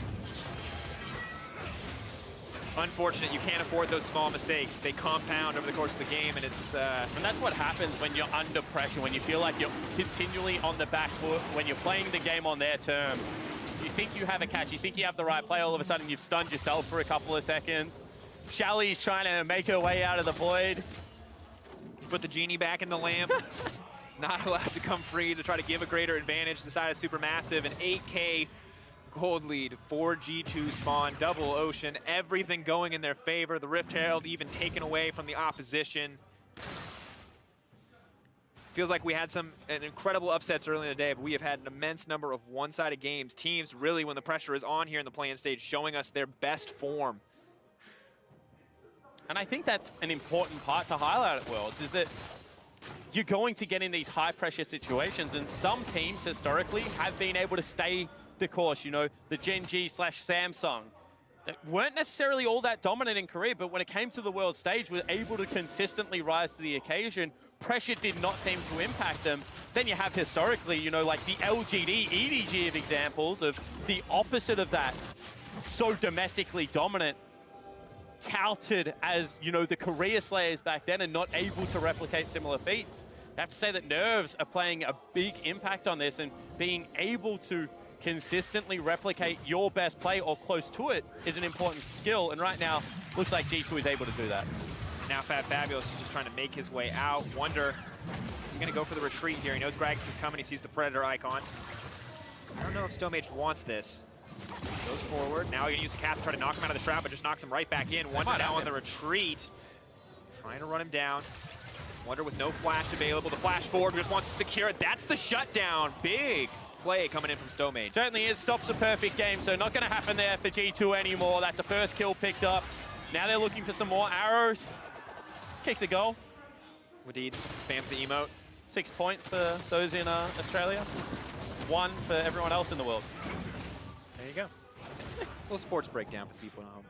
unfortunate. You can't afford those small mistakes. They compound over the course of the game, and it's and that's what happens when you're under pressure, when you feel like you're continually on the back foot, when you're playing the game on their terms. You think you have a catch, you think you have the right play, all of a sudden you've stunned yourself for a couple of seconds. Shelly's trying to make her way out of the void. Put the genie back in the lamp. Not allowed to come free to try to give a greater advantage to the side of SuperMassive. An 8K gold lead for G2 spawn, double ocean, everything going in their favor. The Rift Herald even taken away from the opposition. Feels like we had an incredible upsets early in the day, but we have had an immense number of one-sided games. Teams really, when the pressure is on here in the play-in stage, showing us their best form. And I think that's an important part to highlight at Worlds, is that you're going to get in these high-pressure situations, and some teams historically have been able to stay the course. You know, the Gen G/Samsung, that weren't necessarily all that dominant in Korea, but when it came to the world stage, were able to consistently rise to the occasion. Pressure did not seem to impact them. Then you have historically, you know, like the LGD, EDG of examples of the opposite of that. So domestically dominant, touted as, you know, the career slayers back then and not able to replicate similar feats. I have to say that Nerves are playing a big impact on this, and being able to consistently replicate your best play or close to it is an important skill, and right now, looks like G2 is able to do that. Now fabFabulous is just trying to make his way out. Wunder, is he gonna go for the retreat here? He knows Gragas is coming, he sees the Predator icon. I don't know if Stomaged wants this. Goes forward. Now he's gonna use the cast to try to knock him out of the shroud, but just knocks him right back in. Wunder now on the retreat. Trying to run him down. Wunder with no flash available. The flash forward just wants to secure it. That's the shutdown. Big play coming in from Stomaged. Certainly is. Stops a perfect game, so not going to happen there for G2 anymore. That's a first kill picked up. Now they're looking for some more arrows. Kicks a goal. Wadid spams the emote. 6 points for those in Australia. 1 for everyone else in the world. There you go. Little sports breakdown for people at home.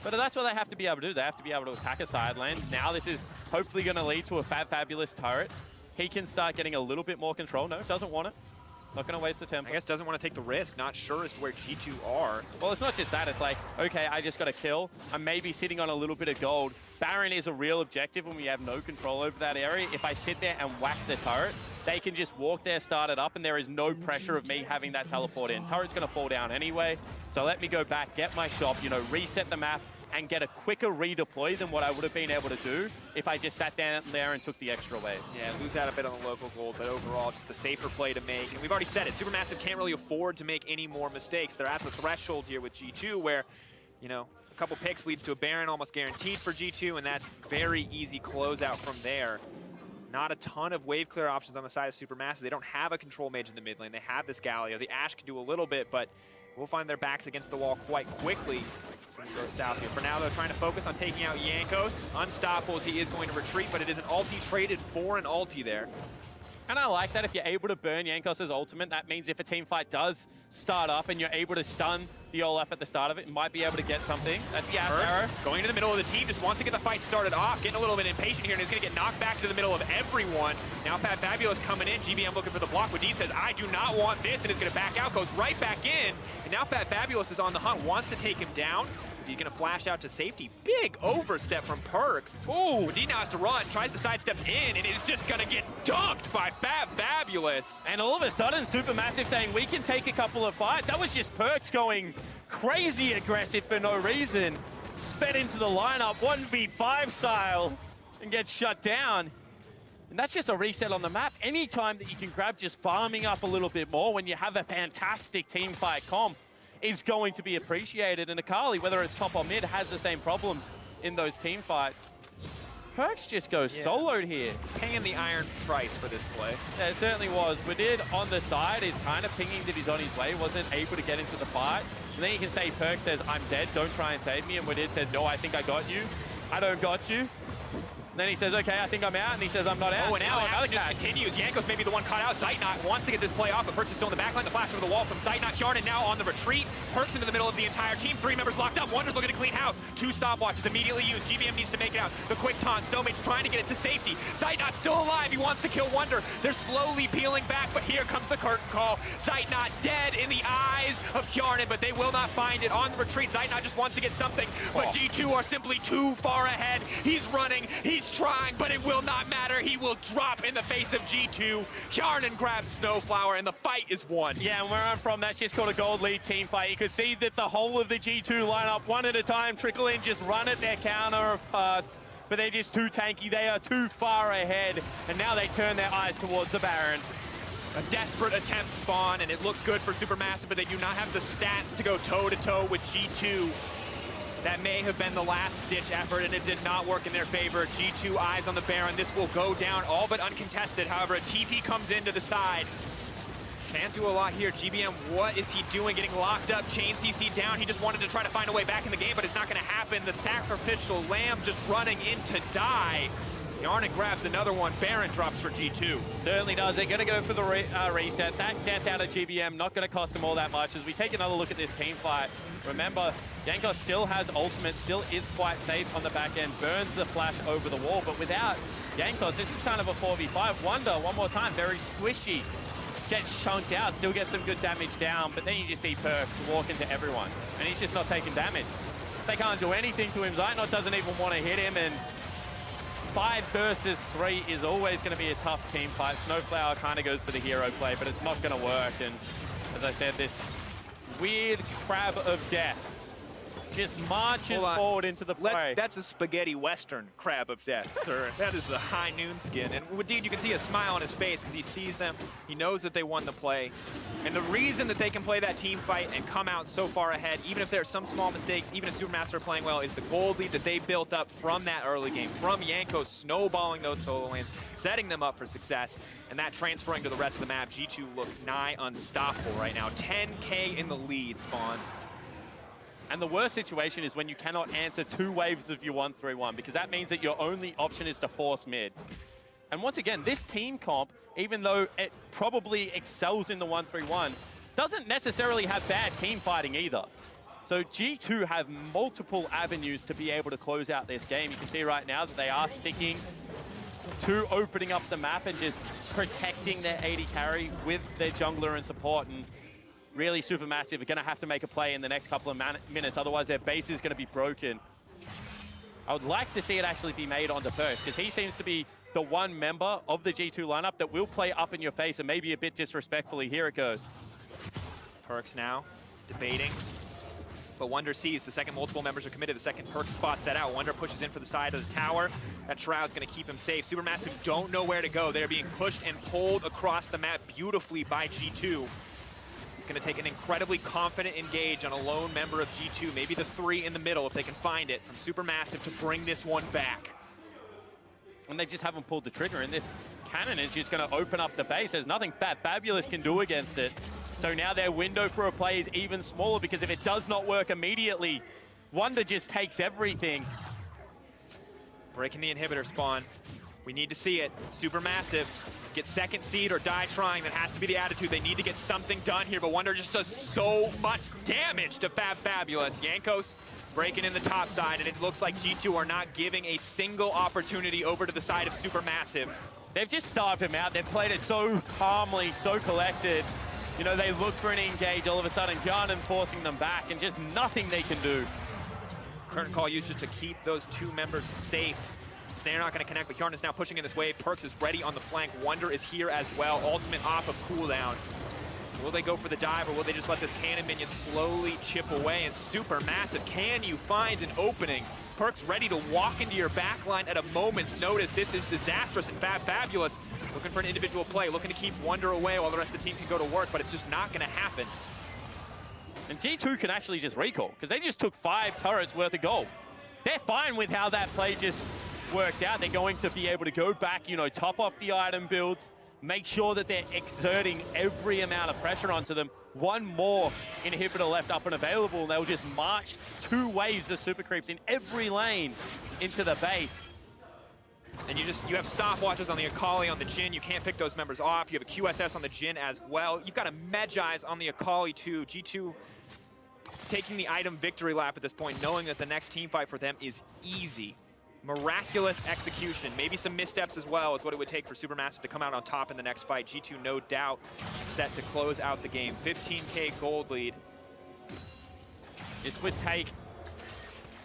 But that's what they have to be able to do. They have to be able to attack a side lane. Now this is hopefully going to lead to a fabFabulous turret. He can start getting a little bit more control. No, doesn't want it. Not going to waste the tempo. I guess doesn't want to take the risk. Not sure as to where G2 are. Well, it's not just that. It's like, okay, I just got a kill. I'm maybe sitting on a little bit of gold. Baron is a real objective when we have no control over that area. If I sit there and whack the turret, they can just walk there, start it up, and there is no pressure of me having that teleport in. Turret's going to fall down anyway. So let me go back, get my shop, you know, reset the map, and get a quicker redeploy than what I would have been able to do if I just sat down there and took the extra wave. Yeah, lose out a bit on the local gold, but overall just a safer play to make. And we've already said it, SuperMassive can't really afford to make any more mistakes. They're at the threshold here with G2 where, you know, a couple picks leads to a Baron almost guaranteed for G2, and that's very easy closeout from there. Not a ton of wave clear options on the side of SuperMassive. They don't have a control mage in the mid lane. They have this Galio. The Ashe can do a little bit, but will find their backs against the wall quite quickly. Something goes south here. For now, they're trying to focus on taking out Jankos. Unstoppable as he is going to retreat, but it is an ulti traded for an ulti there. And I like that if you're able to burn Jankos' ultimate, that means if a team fight does start up and you're able to stun the Olaf at the start of it, you might be able to get something. That's the arrow. Going to the middle of the team, just wants to get the fight started off, getting a little bit impatient here, and is going to get knocked back to the middle of everyone. Now fabFabulous coming in, GBM looking for the block. Wadid says, I do not want this, and is going to back out, goes right back in. And now fabFabulous is on the hunt, wants to take him down. He's going to flash out to safety. Big overstep from Perkz. Ooh, Wadid now has to run, tries to sidestep in, and is just going to get dunked by fabFabulous. And all of a sudden, SuperMassive saying, we can take a couple of fights. That was just Perkz going crazy aggressive for no reason. Sped into the lineup, 1v5 style, and gets shut down. And that's just a reset on the map. Anytime that you can grab just farming up a little bit more when you have a fantastic team fight comp, is going to be appreciated. And Akali, whether it's top or mid, has the same problems in those team fights. Perkz just goes soloed here. Paying the iron price for this play. Yeah, it certainly was. Wadid on the side is kind of pinging that he's on his way, wasn't able to get into the fight. And then you can say Perkz says, I'm dead, don't try and save me. And Wadid said, no, I think I got you. I don't got you. And then he says, okay, I think I'm out. And he says, I'm not out. Oh, and now it just continues. Jankos may be the one caught out. Zeitnot wants to get this play off, but Perkz is still in the backline. The flash over the wall from Zeitnot. Hjarnan now on the retreat. Perkz into the middle of the entire team. 3 members locked up. Wunder's looking to clean house. 2 stopwatches immediately used. GBM needs to make it out. The quick taunt. Stomaged trying to get it to safety. Zeitnot still alive. He wants to kill Wunder. They're slowly peeling back, but here comes the curtain call. Zeitnot dead in the eyes of Hjarnan, but they will not find it on the retreat. Zeitnot just wants to get something, but G2 are simply too far ahead. He's running. He's trying, but it will not matter. He will drop in the face of G2. Hjarnan grabs SnowFlower, and the fight is won. Yeah, and where I'm from, that's just called a gold lead team fight. You could see that the whole of the G2 lineup, one at a time, trickle in, just run at their counterparts. But they're just too tanky. They are too far ahead. And now they turn their eyes towards the Baron. A desperate attempt spawn, and it looked good for SuperMassive, but they do not have the stats to go toe-to-toe with G2. That may have been the last-ditch effort, and it did not work in their favor. G2 eyes on the Baron. This will go down all but uncontested. However, a TP comes into the side. Can't do a lot here. GBM, what is he doing? Getting locked up, chain CC down. He just wanted to try to find a way back in the game, but it's not going to happen. The sacrificial lamb just running in to die. Hjarnan grabs another one. Baron drops for G2. Certainly does. They're going to go for the reset. That death out of GBM, not going to cost them all that much. As we take another look at this team fight, remember, Jankos still has ultimate, still is quite safe on the back end, burns the flash over the wall, but without Jankos, this is kind of a 4v5. Wunder, one more time, very squishy. Gets chunked out, still gets some good damage down, but then you just see Perkz walk into everyone, and he's just not taking damage. They can't do anything to him. Zeitnot doesn't even want to hit him, and 5 versus 3 is always going to be a tough team fight. SnowFlower kind of goes for the hero play, but it's not going to work, and as I said, this weird crab of death just marches forward into the play. That's a spaghetti western crab of death, sir. That is the high noon skin. And Wadid, you can see a smile on his face because he sees them. He knows that they won the play. And the reason that they can play that team fight and come out so far ahead, even if there are some small mistakes, even if SuperMassive are playing well, is the gold lead that they built up from that early game, from Jankos snowballing those solo lanes, setting them up for success, and that transferring to the rest of the map. G2 look nigh unstoppable right now. 10K in the lead, Spawn. And the worst situation is when you cannot answer 2 waves of your 1-3-1, because that means that your only option is to force mid. And once again, this team comp, even though it probably excels in the 1-3-1, doesn't necessarily have bad team fighting either. So G2 have multiple avenues to be able to close out this game. You can see right now that they are sticking to opening up the map and just protecting their AD carry with their jungler and support. And really, SuperMassive are going to have to make a play in the next couple of minutes, otherwise their base is going to be broken. I would like to see it actually be made onto Perkz, because he seems to be the one member of the G2 lineup that will play up in your face and maybe a bit disrespectfully. Here it goes. Perkz now debating, but Wunder sees the second multiple members are committed. The second Perkz spots that out. Wunder pushes in for the side of the tower. That Shroud's going to keep him safe. SuperMassive don't know where to go. They're being pushed and pulled across the map beautifully by G2. Going to take an incredibly confident engage on a lone member of G2, maybe the 3 in the middle if they can find it, from SuperMassive to bring this one back. and they just haven't pulled the trigger. And this cannon is just going to open up the base. There's nothing fabFabulous can do against it. So now their window for a play is even smaller, because if it does not work immediately, Wunder just takes everything. Breaking the inhibitor spawn. We need to see it. SuperMassive. Get second seed or die trying. That has to be the attitude. They need to get something done here, but Wunder just does so much damage to fabFabulous. Jankos breaking in the top side, and it looks like G2 are not giving a single opportunity over to the side of SuperMassive. They've just starved him out. They've played it so calmly, so collected. You know, they look for an engage, all of a sudden Hjarnan forcing them back, and just nothing they can do. Current call used just to keep those two members safe. Snare not going to connect, but Hjarnan is now pushing in this wave. Perkz is ready on the flank. Wunder is here as well. Ultimate off of cooldown. Will they go for the dive, or will they just let this cannon minion slowly chip away? And SuperMassive, can you find an opening? Perkz ready to walk into your backline at a moment's notice. This is disastrous, and fabFabulous looking for an individual play, looking to keep Wunder away while the rest of the team can go to work, but it's just not going to happen. And G2 can actually just recall, because they just took 5 turrets worth of gold. They're fine with how that play just worked out. They're going to be able to go back, you know, top off the item builds, make sure that they're exerting every amount of pressure onto them. One more inhibitor left up and available, and they'll just march 2 waves of super creeps in every lane into the base. And you have stopwatches on the Akali, on the Jhin. You can't pick those members off. You have a QSS on the Jhin as well. You've got a Medjai's on the Akali too. G2 taking the item victory lap at this point, knowing that the next team fight for them is easy. Miraculous execution, maybe some missteps as well is what it would take for SuperMassive to come out on top in the next fight. G2 no doubt set to close out the game. 15K gold lead. This would take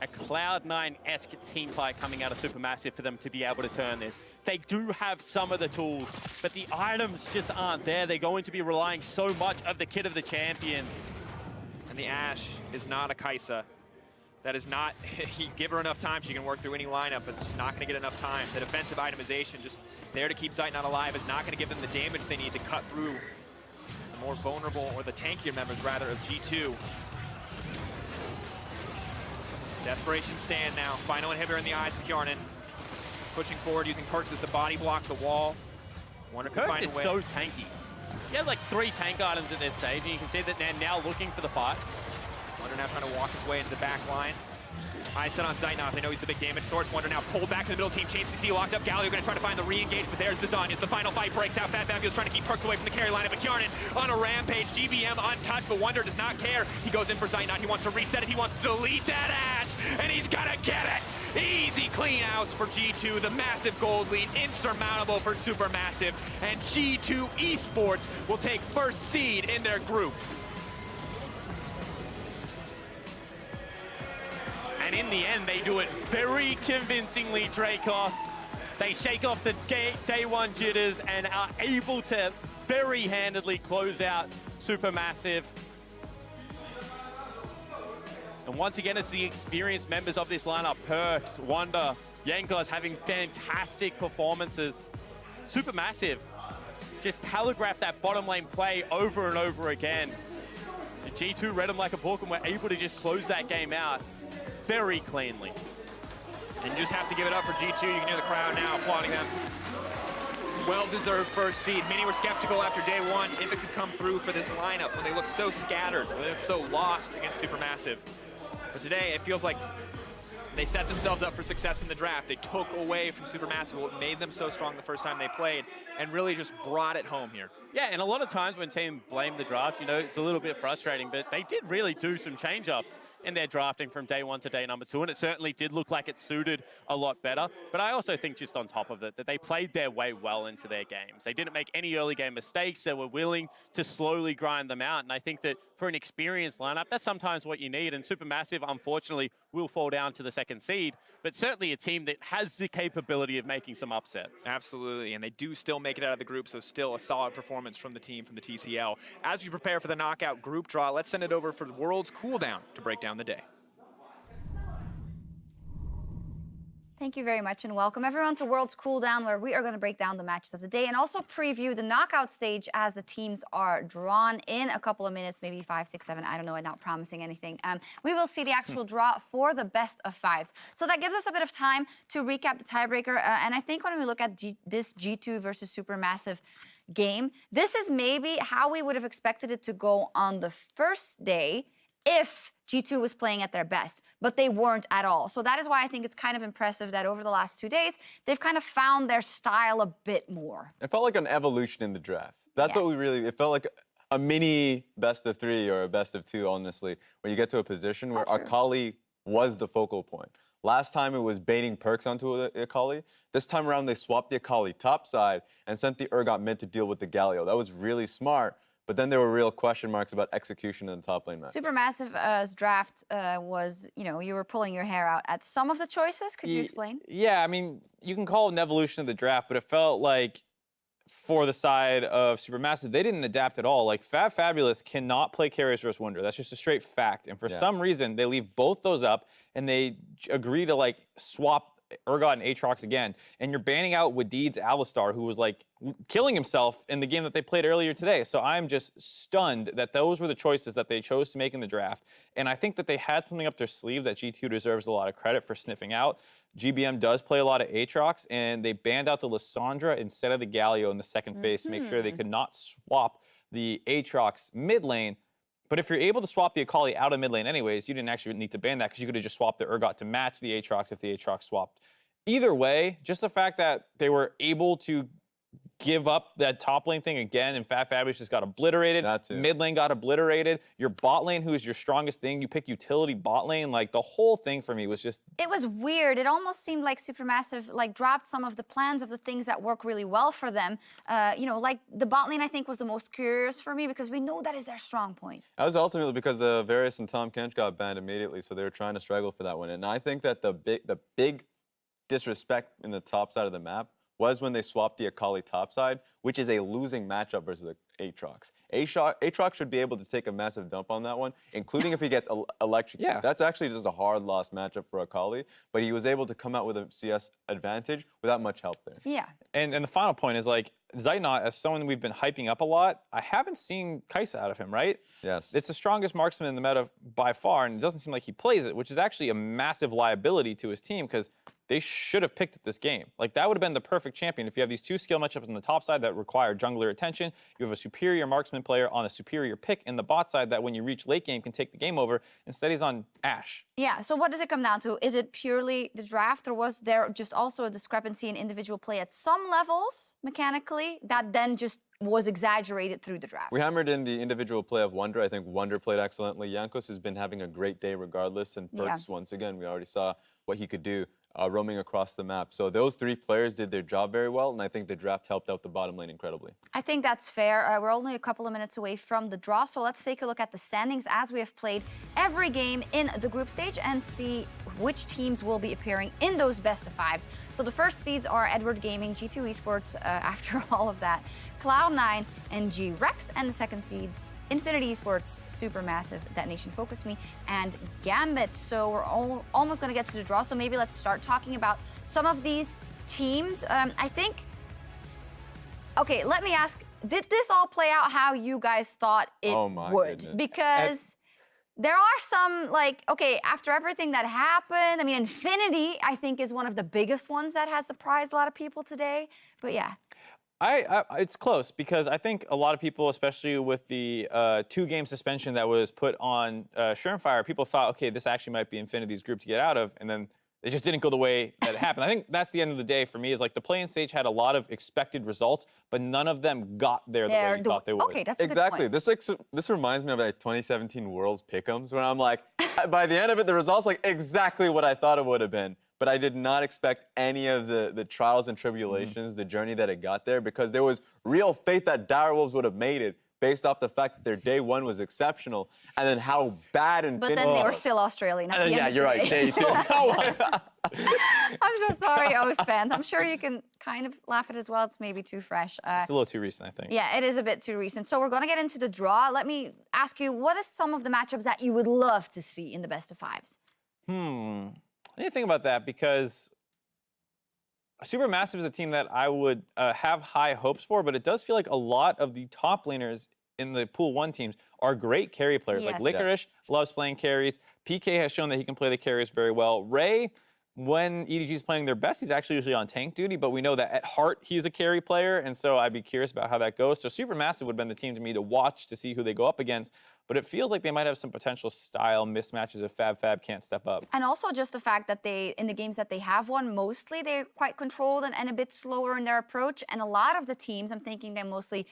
a Cloud9-esque team fight coming out of SuperMassive for them to be able to turn this. They do have some of the tools, but the items just aren't there. They're going to be relying so much of the kit of the champions. And the Ashe is not a Kai'Sa. That is not, you give her enough time, she can work through any lineup, but she's not going to get enough time. The defensive itemization just there to keep Zeitnot alive is not going to give them the damage they need to cut through the more vulnerable, or the tankier members rather, of G2. Desperation stand now. Final inhibitor in the eyes of Hjarnan. Pushing forward, using Perkz as the body block, the wall. Wunder can find a way. Perkz is so tanky. He has like 3 tank items at this stage, and you can see that they're now looking for the fight. Wunder now trying to walk his way into the back line. Eyes set on Zeitnot. They know he's the big damage source. Wunder now pulled back to the middle team. Chain CC locked up. Galio going to try to find the re-engage, but there's the Zhonya's. The final fight breaks out. fabFabulous trying to keep Perkz away from the carry lineup, but Hjarnan on a rampage. GBM untouched, but Wunder does not care. He goes in for Zeitnot. He wants to reset it. He wants to delete that Ashe, and he's going to get it. Easy clean outs for G2. The massive gold lead, insurmountable for SuperMassive, and G2 Esports will take first seed in their group. And in the end, they do it very convincingly, Jankos. They shake off the day 1 jitters and are able to very handedly close out SuperMassive. And once again, it's the experienced members of this lineup, Perkz, Wunder, Jankos, having fantastic performances. SuperMassive just telegraphed that bottom lane play over and over again. The G2 read them like a book and were able to just close that game out very cleanly. And you just have to give it up for G2. You can hear the crowd now applauding them. Well-deserved first seed. Many were skeptical after day 1 if it could come through for this lineup when they look so scattered, when they look so lost against SuperMassive. But today, it feels like they set themselves up for success in the draft. They took away from SuperMassive what made them so strong the first time they played, and really just brought it home here. Yeah, and a lot of times when teams blame the draft, you know, it's a little bit frustrating, but they did really do some change-ups in their drafting from day 1 to day number 2, and it certainly did look like it suited a lot better. But I also think just on top of it, that they played their way well into their games. They didn't make any early game mistakes. They were willing to slowly grind them out, and I think that for an experienced lineup, that's sometimes what you need, and SuperMassive, unfortunately, will fall down to the 2nd seed, but certainly a team that has the capability of making some upsets. Absolutely, and they do still make it out of the group, so still a solid performance from the team from the TCL. As we prepare for the knockout group draw, let's send it over for the World's Cooldown to break down the day. Thank you very much and welcome everyone to World's Cooldown, where we are going to break down the matches of the day and also preview the knockout stage as the teams are drawn in a couple of minutes, maybe 5, 6, 7. I don't know. I'm not promising anything. We will see the actual draw for the best of 5s. So that gives us a bit of time to recap the tiebreaker. And I think when we look at this G2 versus SuperMassive game, this is maybe how we would have expected it to go on the first day if G2 was playing at their best, but they weren't at all. So that is why I think it's kind of impressive that over the last 2 days, they've kind of found their style a bit more. It felt like an evolution in the draft. That's what it felt like a mini best of 3 or a best of 2, honestly, where you get to a position where Akali was the focal point. Last time it was baiting Perkz onto the Akali. This time around, they swapped the Akali top side and sent the Urgot mid to deal with the Galio. That was really smart. But then there were real question marks about execution in the top lane match. SuperMassive's draft was, you were pulling your hair out at some of the choices. Could you explain? Yeah, I mean, you can call it an evolution of the draft, but it felt like for the side of SuperMassive, they didn't adapt at all. Like, fabFabulous cannot play carries versus Wunder. That's just a straight fact. And for some reason, they leave both those up, and they agree to, like, swap Urgot and Aatrox again, and you're banning out Wadid's Alistar, who was like killing himself in the game that they played earlier today. So I'm just stunned that those were the choices that they chose to make in the draft. And I think that they had something up their sleeve that G2 deserves a lot of credit for sniffing out. GBM does play a lot of Aatrox, and they banned out the Lissandra instead of the Galio in the second phase to make sure they could not swap the Aatrox mid lane. But if you're able to swap the Akali out of mid lane anyways, you didn't actually need to ban that because you could have just swapped the Urgot to match the Aatrox if the Aatrox swapped. Either way, just the fact that they were able to give up that top lane thing again, and fabFabulous just got obliterated. Mid lane got obliterated. Your bot lane, who is your strongest thing, you pick utility bot lane. Like, the whole thing for me was just... It was weird. It almost seemed like SuperMassive, like, dropped some of the plans of the things that work really well for them. Like, the bot lane, I think, was the most curious for me because we know that is their strong point. That was ultimately because the Varus and Tom Kench got banned immediately, so they were trying to struggle for that one. And I think that the big disrespect in the top side of the map was when they swapped the Akali top side, which is a losing matchup versus Aatrox. Aatrox should be able to take a massive dump on that one, including if he gets electrocuted. That's actually just a hard loss matchup for Akali, but he was able to come out with a CS advantage without much help there. Yeah. And the final point is, like, Zeitnot, as someone we've been hyping up a lot, I haven't seen Kai'Sa out of him, right? Yes. It's the strongest marksman in the meta by far, and it doesn't seem like he plays it, which is actually a massive liability to his team because they should have picked it this game. Like, that would have been the perfect champion. If you have these two skill matchups on the top side that require jungler attention, you have a superior marksman player on a superior pick in the bot side that when you reach late game can take the game over. Instead, he's on Ashe. Yeah, so what does it come down to? Is it purely the draft, or was there just also a discrepancy in individual play at some levels, mechanically, that then just was exaggerated through the draft? We hammered in the individual play of Wunder. I think Wunder played excellently. Jankos has been having a great day regardless, and Perkz, once again, we already saw what he could do roaming across the map. So those 3 players did their job very well, and I think the draft helped out the bottom lane incredibly. I think that's fair. We're only a couple of minutes away from the draw, so let's take a look at the standings as we have played every game in the group stage and see which teams will be appearing in those best of 5s. So the first seeds are Edward Gaming, G2 Esports, after all of that, Cloud9 and G-Rex, and the second seeds Infinity Esports, SuperMassive, That Nation Focus Me, and Gambit. So we're almost going to get to the draw. So maybe let's start talking about some of these teams. I think, okay, let me ask, did this all play out how you guys thought it would? Goodness. Because there are some, like, okay, after everything that happened, I mean, Infinity, I think, is one of the biggest ones that has surprised a lot of people today. But yeah. It's close because I think a lot of people, especially with the 2-game suspension that was put on Surenfire, people thought, okay, this actually might be Infinity's group to get out of, and then it just didn't go the way that it happened. I think that's the end of the day for me, is like the play-in stage had a lot of expected results, but none of them got there the way you thought they would. Okay, that's a exactly. good point. This reminds me of like 2017 Worlds Pick'ems, when I'm like, by the end of it, the results like exactly what I thought it would have been. But I did not expect any of the trials and tribulations, the journey that it got there, because there was real faith that Direwolves would have made it based off the fact that their day 1 was exceptional, and then how bad and But then they were still Australian at the end yeah, of you're the right, day. day 2. I'm so sorry, O's fans. I'm sure you can kind of laugh at it as well. It's maybe too fresh. It's a little too recent, I think. Yeah, it is a bit too recent. So we're going to get into the draw. Let me ask you, what are some of the matchups that you would love to see in the best of 5s? I need to think about that because SuperMassive is a team that I would have high hopes for, but it does feel like a lot of the top laners in the Pool 1 teams are great carry players. Yes. Like Licorice loves playing carries. PK has shown that he can play the carries very well. Ray, when EDG is playing their best, he's actually usually on tank duty, but we know that at heart he's a carry player, and so I'd be curious about how that goes. So SuperMassive would have been the team to me to watch to see who they go up against, but it feels like they might have some potential style mismatches if fabFab can't step up. And also just the fact that in the games that they have won, mostly they're quite controlled and a bit slower in their approach. And a lot of the teams, I'm thinking they're mostly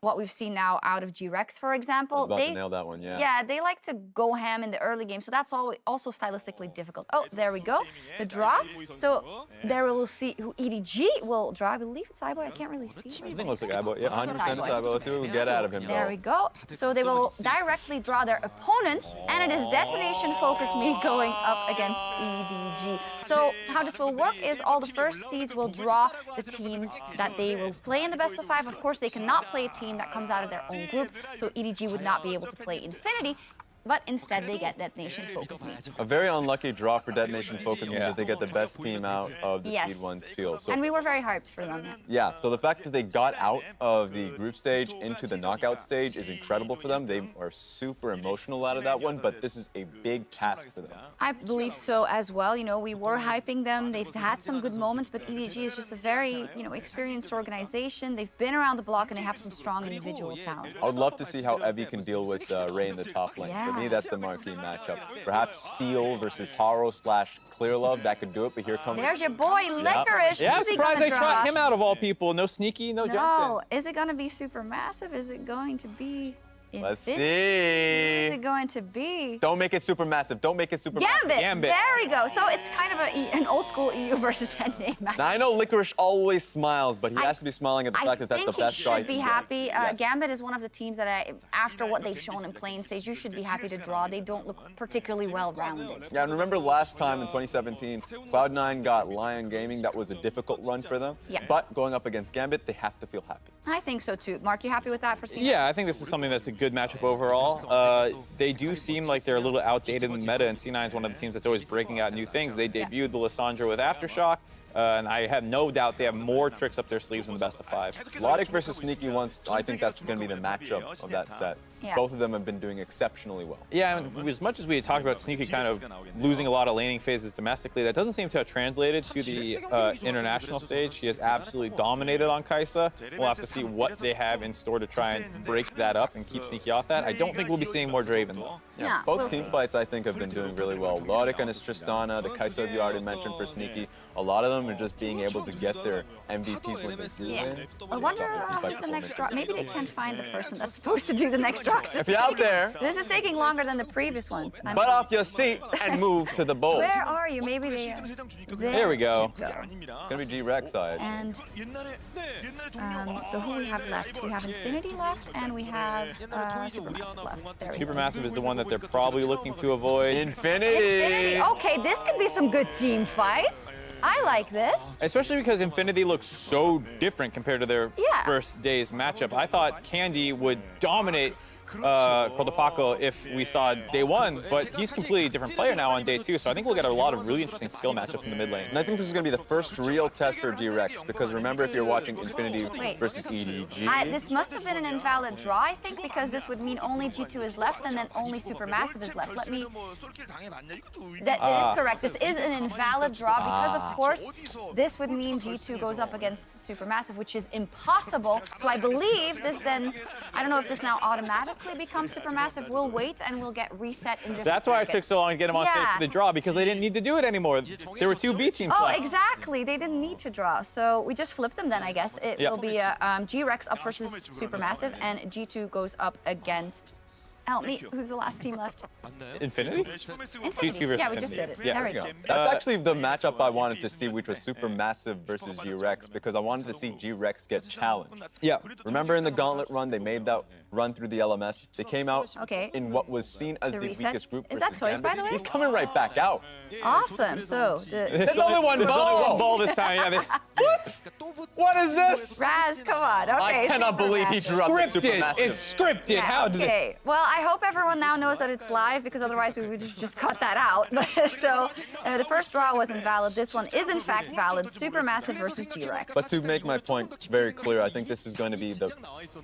what we've seen now out of G-Rex, for example. I was about to nail that one, yeah. Yeah, they like to go ham in the early game, so that's also stylistically difficult. Oh, there we go. The draw. So there we'll see who EDG will draw. I believe it's Iboy. I can't really see. I think it looks like Iboy. Yeah, 100% it's Iboy. Let's see what we get out of him. There we go. So they will directly draw their opponents, and it is Detonation Focus Me going up against EDG. So how this will work is all the first seeds will draw the teams that they will play in the best of 5. Of course, they cannot play a team that comes out of their own group, so EDG would not be able to play Infinity, but instead they get Detonation Focus Me. A very unlucky draw for Detonation Focus means that they get the best team out of the Speed 1's field. So, and we were very hyped for them. Yeah, so the fact that they got out of the group stage into the knockout stage is incredible for them. They are super emotional out of that one, but this is a big task for them. I believe so as well. You know, we were hyping them. They've had some good moments, but EDG is just a very, experienced organization. They've been around the block and they have some strong individual talent. I would love to see how Evie can deal with Ray in the top lane. For me, that's the marquee matchup. Perhaps Steel versus Haro / Clearlove, that could do it, but here comes... There's your boy, Licorice. Yeah, I'm Who's he surprised they gonna shot draw? him out of all people. No Sneaky, no Johnson. No, is it gonna be SuperMassive? Is it going to be Let's Infinity? see. Is it going to be Don't make it SuperMassive. Don't make it SuperMassive. Gambit. There we go. So it's kind of an old school EU versus NA match. Now, I know Licorice always smiles, but he has to be smiling at the fact that that's the best I shot. think he should be happy. Gambit is one of the teams that after what they've shown in playing stage, you should be happy to draw. They don't look particularly well-rounded. Yeah, and remember last time in 2017, Cloud9 got Lion Gaming. That was a difficult run for them. Yeah. But going up against Gambit, they have to feel happy. I think so too. Mark, you happy with that for seeing? Yeah, I think this is something that's a good matchup overall. They do seem like they're a little outdated in the meta, and C9 is one of the teams that's always breaking out new things. They debuted the Lissandra with Aftershock, and I have no doubt they have more tricks up their sleeves in the best of 5. Logic versus Sneaky once, I think that's going to be the matchup of that set. Yeah. Both of them have been doing exceptionally well. Yeah, and as much as we had talked about Sneaky kind of losing a lot of laning phases domestically, that doesn't seem to have translated to the international stage. She has absolutely dominated on Kai'Sa. We'll have to see what they have in store to try and break that up and keep Sneaky off that. I don't think we'll be seeing more Draven, though. Yeah, Both we'll team see. fights, I think, have been doing really well. Logic and his Tristana, the Kai'Sa you already mentioned for Sneaky, a lot of them are just being able to get their MVPs when they do win. I wonder who's the next draw. Maybe they can't find the person that's supposed to do the next draw. If you're out there, This is taking longer than the previous ones. I mean, butt off your seat and move to the bowl. where are you? Maybe they. There we go. It's going to be G-Rex side. And so who we have left? We have Infinity left, and we have SuperMassive left. There we go. SuperMassive is the one that they're probably looking to avoid. Infinity! Okay, this could be some good team fights. I like this. Especially because Infinity looks so different compared to their Yeah. first day's matchup. I thought Candy would dominate Kotopaco if we saw day 1, but he's a completely different player now on day 2, so I think we'll get a lot of really interesting skill matchups in the mid lane. And I think this is going to be the first real test for G-Rex, because remember, if you're watching Infinity Wait. versus EDG, This must have been an invalid draw, I think, because this would mean only G2 is left and then only SuperMassive is left. Let me... That is correct. This is an invalid draw because, of course, this would mean G2 goes up against SuperMassive, which is impossible. So I believe this then... I don't know if this now automatically becomes SuperMassive. We'll wait and we'll get reset in just That's a why it second. took so long to get him on stage for the draw, because they didn't need to do it anymore. There were 2 B teams Oh, playing. exactly. They didn't need to draw. So we just flipped them then, I guess. It will be G-Rex up versus SuperMassive, and G2 goes up against... Help me, who's the last team left? Infinity? Infinity. G2 versus Yeah, we just Infinity. did it. Yeah, there we go. that's actually the matchup I wanted to see, which was SuperMassive versus G-Rex, because I wanted to see G-Rex get challenged. Yeah. Remember in the Gauntlet run, they made that run through the LMS. They came out in what was seen as the reset. weakest group. Is that Toys, by the way? He's coming right back out. Awesome. So, There's only one There's ball. only one ball this time. Yeah, What? What is this? Raz, come on. Okay. I cannot believe he drew up the scripted. SuperMassive. It's scripted. Yeah, How did it? okay. Well, I hope everyone now knows that it's live because otherwise we would just cut that out. So the first draw wasn't valid. This one is in fact valid. SuperMassive versus G-Rex. But to make my point very clear, I think this is going to be the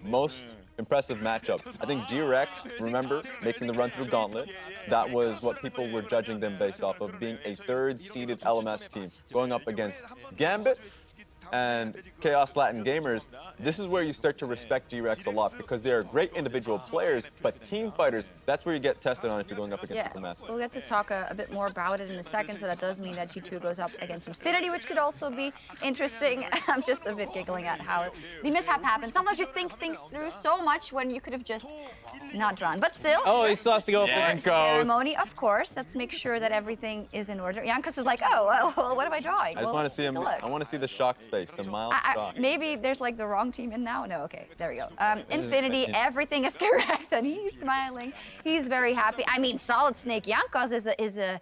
most impressive matchup. I think G-Rex, remember, making the run through Gauntlet, that was what people were judging them based off of, being a third-seeded LMS team, going up against Gambit and Chaos Latin Gamers. This is where you start to respect G-Rex a lot because they are great individual players, but team fighters, that's where you get tested on if you're going up against SuperMassive. We'll get to talk a bit more about it in a second, so that does mean that G2 goes up against Infinity, which could also be interesting. I'm just a bit giggling at how the mishap happened. Sometimes you think things through so much when you could have just not drawn, but still. Oh, he still has to go. Jankos. Ceremony, of course. Let's make sure that everything is in order. Jankos is like, oh, well, what am I drawing? I just want to see him. I want to see the shocked face, the mild shock. Maybe there's like the wrong team in now. No, okay, there we go. Infinity, everything is correct, and he's smiling. He's very happy. I mean, Solid Snake Jankos is a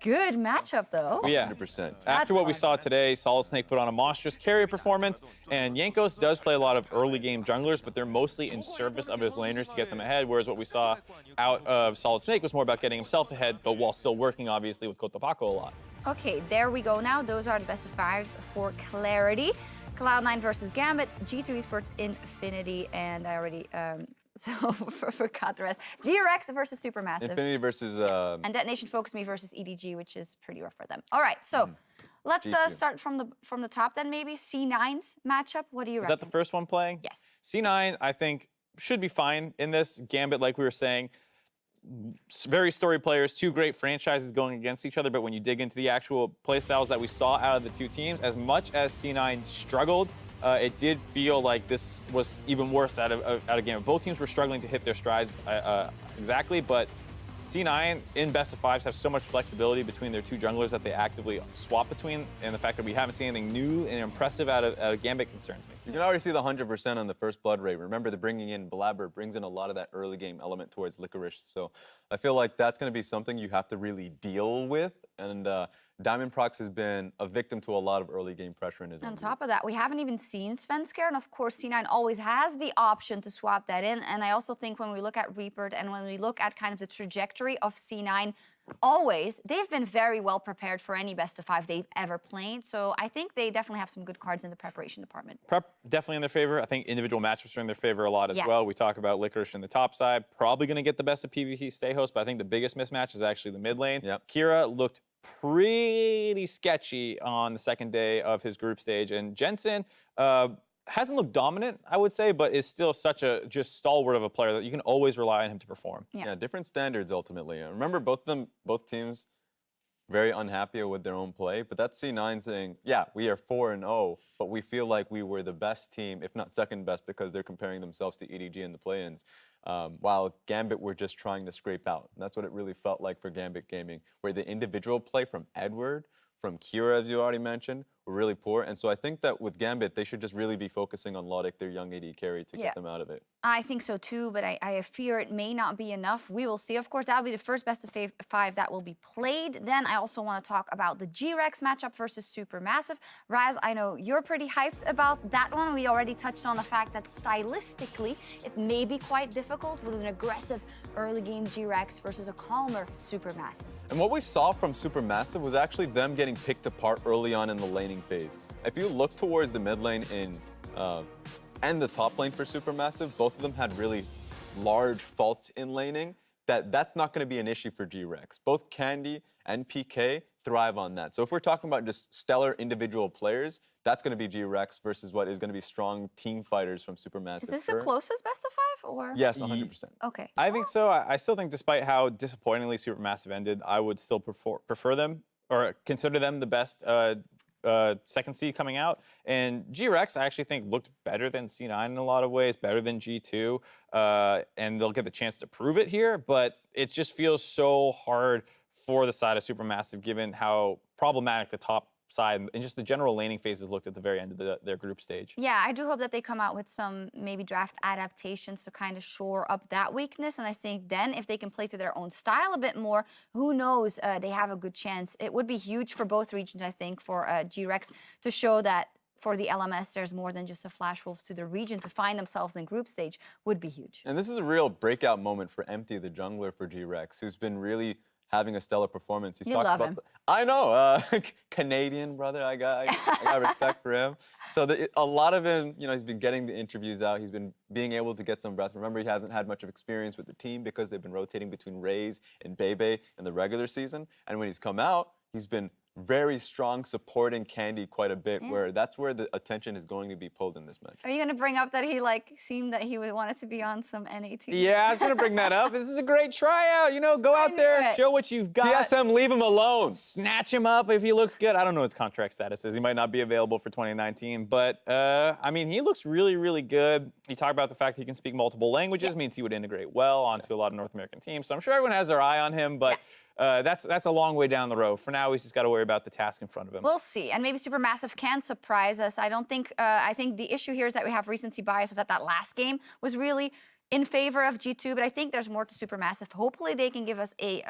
good matchup, though. Yeah, 100%. After what we saw today, Solid Snake put on a monstrous carrier performance, and Jankos does play a lot of early game junglers, but they're mostly in service of his laners to get them ahead, whereas what we saw out of Solid Snake was more about getting himself ahead, but while still working, obviously, with Cotopaco a lot. Okay, there we go now. Those are the best of fives for clarity. Cloud9 versus Gambit, G2 Esports Infinity, and I already forgot the rest. G-Rex versus SuperMassive. Infinity versus... and Detonation Focus Me versus EDG, which is pretty rough for them. All right, so let's start from the top then maybe. C9's matchup, what do you reckon? Is that the first one playing? Yes. C9, I think, should be fine in this. Gambit, like we were saying, very storied players, two great franchises going against each other, but when you dig into the actual playstyles that we saw out of the two teams, as much as C9 struggled, it did feel like this was even worse out of Gambit. Both teams were struggling to hit their strides exactly, but C9 in best of fives have so much flexibility between their two junglers that they actively swap between, and the fact that we haven't seen anything new and impressive out of Gambit concerns me. You can already see the 100% on the first blood rate. Remember, the bringing in Blabber brings in a lot of that early game element towards Licorice. So I feel like that's going to be something you have to really deal with. And Diamond Prox has been a victim to a lot of early game pressure in his own On top of that, we haven't even seen Svenskar, and of course C9 always has the option to swap that in. And I also think when we look at Reaper and when we look at kind of the trajectory of C9, always, they've been very well prepared for any best of five they've ever played. So I think they definitely have some good cards in the preparation department. Prep definitely in their favor. I think individual matchups are in their favor a lot as well. We talk about Licorice in the top side, probably going to get the best of PvP stay host, but I think the biggest mismatch is actually the mid lane. Kira looked pretty sketchy on the second day of his group stage, and Jensen hasn't looked dominant, I would say, but is still such a just stalwart of a player that you can always rely on him to perform. Yeah, different standards ultimately. Remember, both teams very unhappy with their own play, but that's C9 saying, yeah, we are 4-0, but we feel like we were the best team, if not second best, because they're comparing themselves to EDG in the play-ins, while Gambit were just trying to scrape out. And that's what it really felt like for Gambit Gaming, where the individual play from Edward, from Kira, as you already mentioned, were really poor. And so I think that with Gambit, they should just really be focusing on Logic, their young AD carry, to get them out of it. I think so too, but I fear it may not be enough. We will see. Of course, that'll be the first best of five that will be played. Then I also want to talk about the G-Rex matchup versus SuperMassive. Raz, I know you're pretty hyped about that one. We already touched on the fact that stylistically, it may be quite difficult with an aggressive early game G-Rex versus a calmer SuperMassive. And what we saw from SuperMassive was actually them getting picked apart early on in the laning phase. If you look towards the mid lane and the top lane for SuperMassive, both of them had really large faults in laning. That's not going to be an issue for G-Rex. Both Candy and PK thrive on that. So if we're talking about just stellar individual players, that's going to be G-Rex versus what is going to be strong team fighters from SuperMassive. Is this the closest best of five, or? Yes, 100%. Okay. I think so. I still think, despite how disappointingly SuperMassive ended, I would still prefer them, or consider them the best second seed coming out. And G-Rex, I actually think, looked better than C9 in a lot of ways, better than G2, and they'll get the chance to prove it here, but it just feels so hard for the side of SuperMassive, given how problematic the top side, and just the general laning phases looked at the very end of their group stage. Yeah, I do hope that they come out with some maybe draft adaptations to kind of shore up that weakness. And I think then if they can play to their own style a bit more, who knows, they have a good chance. It would be huge for both regions, I think, for G-Rex to show that for the LMS, there's more than just a Flash Wolves to the region. To find themselves in group stage would be huge. And this is a real breakout moment for Empty, the jungler for G-Rex, who's been really having a stellar performance. He's You talked love about him. I know, Canadian brother. I got respect for him. So a lot of him, you know, he's been getting the interviews out. He's been being able to get some breath. Remember, he hasn't had much of experience with the team because they've been rotating between Raze and Bebe in the regular season. And when he's come out, he's been very strong, supporting Candy quite a bit, where that's where the attention is going to be pulled in this match. Are you going to bring up that he seemed that he wanted to be on some NA team? Yeah, I was going to bring that up. This is a great tryout. You know, go out there, show what you've got. TSM, leave him alone. Snatch him up if he looks good. I don't know what his contract status is. He might not be available for 2019, but I mean, he looks really, really good. You talk about the fact that he can speak multiple languages, means he would integrate well onto a lot of North American teams. So I'm sure everyone has their eye on him, but that's a long way down the road. For now, he's just got to worry about the task in front of him. We'll see, and maybe SuperMassive can surprise us. I don't think. I think the issue here is that we have recency bias of that last game was really in favor of G2, but I think there's more to SuperMassive. Hopefully, they can give us a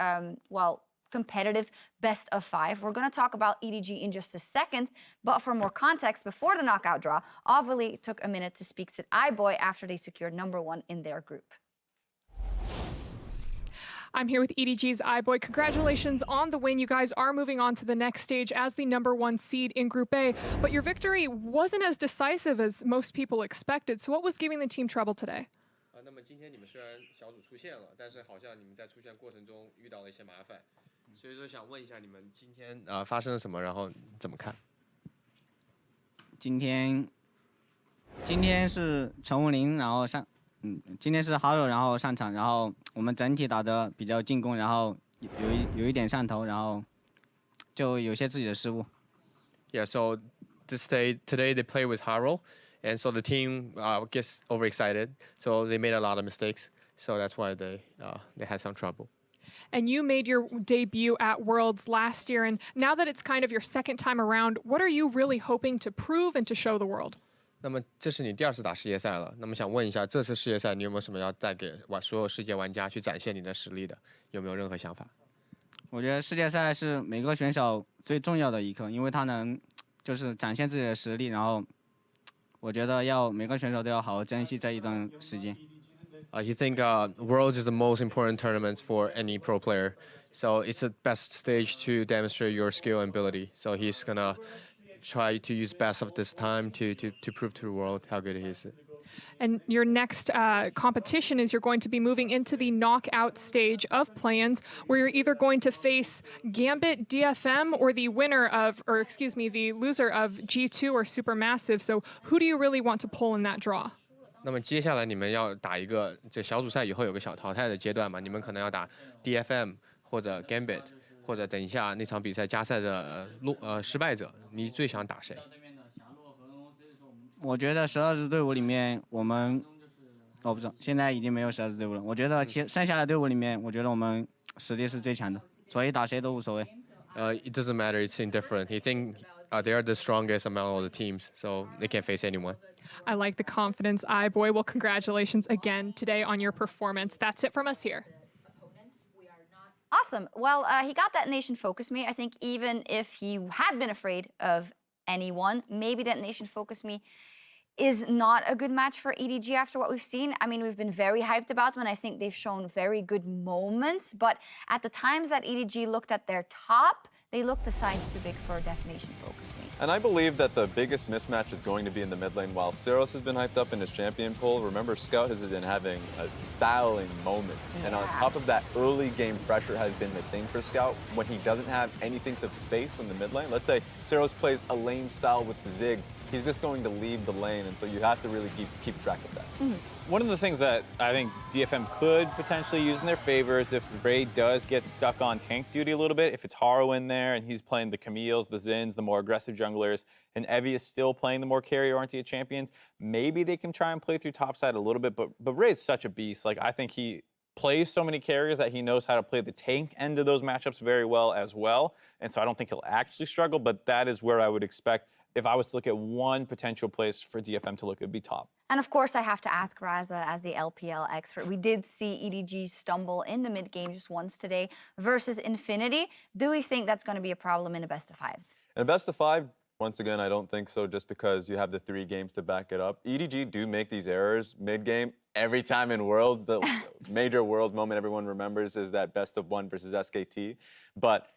competitive best of 5. We're going to talk about EDG in just a second, but for more context, before the knockout draw, Ovally took a minute to speak to iBoy after they secured #1 in their group. I'm here with EDG's iBoy. Congratulations on the win. You guys are moving on to the next stage as the #1 seed in Group A, but your victory wasn't as decisive as most people expected. So what was giving the team trouble today? 那么今天你们虽然小组出线了，但是好像你们在出线过程中遇到了一些麻烦，所以说想问一下你们今天发生了什么，然后怎么看？今天是陈武林，然后今天是 Haro 然后上场，然后我们整体打得比较进攻，然后有一点上头，然后就有些自己的失误。Yeah, so today they play with Haro, and so the team gets overexcited, so they made a lot of mistakes. So that's why they had some trouble. And you made your debut at Worlds last year, and now that it's kind of your second time around, what are you really hoping to prove and to show the world? 那么这是你第2次打世界赛了，那么想问一下，这次世界赛你有没有什么要带给所有世界玩家去展现你的实力的？有没有任何想法？我觉得世界赛是每个选手最重要的一刻，因为他能就是展现自己的实力，然后我觉得每个选手都要好好珍惜这一段时间。You think Worlds is the most important tournament for any pro player, so it's the best stage to demonstrate your skill and ability. So he's gonna try to use best of this time to prove to the world how good he is. And your next competition is you're going to be moving into the knockout stage of play-ins, where you're either going to face Gambit, DFM, or the loser of G2 or SuperMassive. So who do you really want to pull in that draw? 那么接下来你们要打一个这小组赛以后有个小淘汰的阶段嘛？你们可能要打 DFM 或者 Gambit， 或者等一下那场比赛加赛的失败者，你最想打谁？我觉得12支队伍里面，我们不知道，现在已经没有12支队伍了。我觉得剩下的队伍里面，我觉得我们实力是最强的，所以打谁都无所谓。It doesn't matter. It's indifferent. He think they are the strongest among all the teams, so they can face anyone. I like the confidence, iBoy. Well, congratulations again today on your performance. That's it from us here. Awesome. Well, he got that Nation Focus Me. I think even if he had been afraid of anyone, maybe that Nation Focus Me is not a good match for EDG after what we've seen. I mean, we've been very hyped about them, and I think they've shown very good moments. But at the times that EDG looked at their top, they looked a size too big for Nation Focus Me. And I believe that the biggest mismatch is going to be in the mid lane. While Syros has been hyped up in his champion pool, remember Scout has been having a styling moment. Yeah. And on top of that, early game pressure has been the thing for Scout when he doesn't have anything to face from the mid lane. Let's say Syros plays a lame style with the Ziggs. He's just going to leave the lane, and so you have to really keep track of that. One of the things that I think DFM could potentially use in their favor is if Ray does get stuck on tank duty a little bit, if it's Haro in there and he's playing the Camille's, the Zins, the more aggressive junglers, and Evie is still playing the more carry-oriented champions, maybe they can try and play through topside a little bit, but Ray's such a beast. Like, I think he plays so many carriers that he knows how to play the tank end of those matchups very well as well. And so I don't think he'll actually struggle, but that is where I would expect if I was to look at one potential place for DFM to look, it would be top. And of course, I have to ask Raza as the LPL expert. We did see EDG stumble in the mid game just once today versus Infinity. Do we think that's going to be a problem in a best of fives? In a best of 5, once again, I don't think so, just because you have the 3 games to back it up. EDG do make these errors mid-game every time in Worlds. The major Worlds moment everyone remembers is that best of 1 versus SKT. But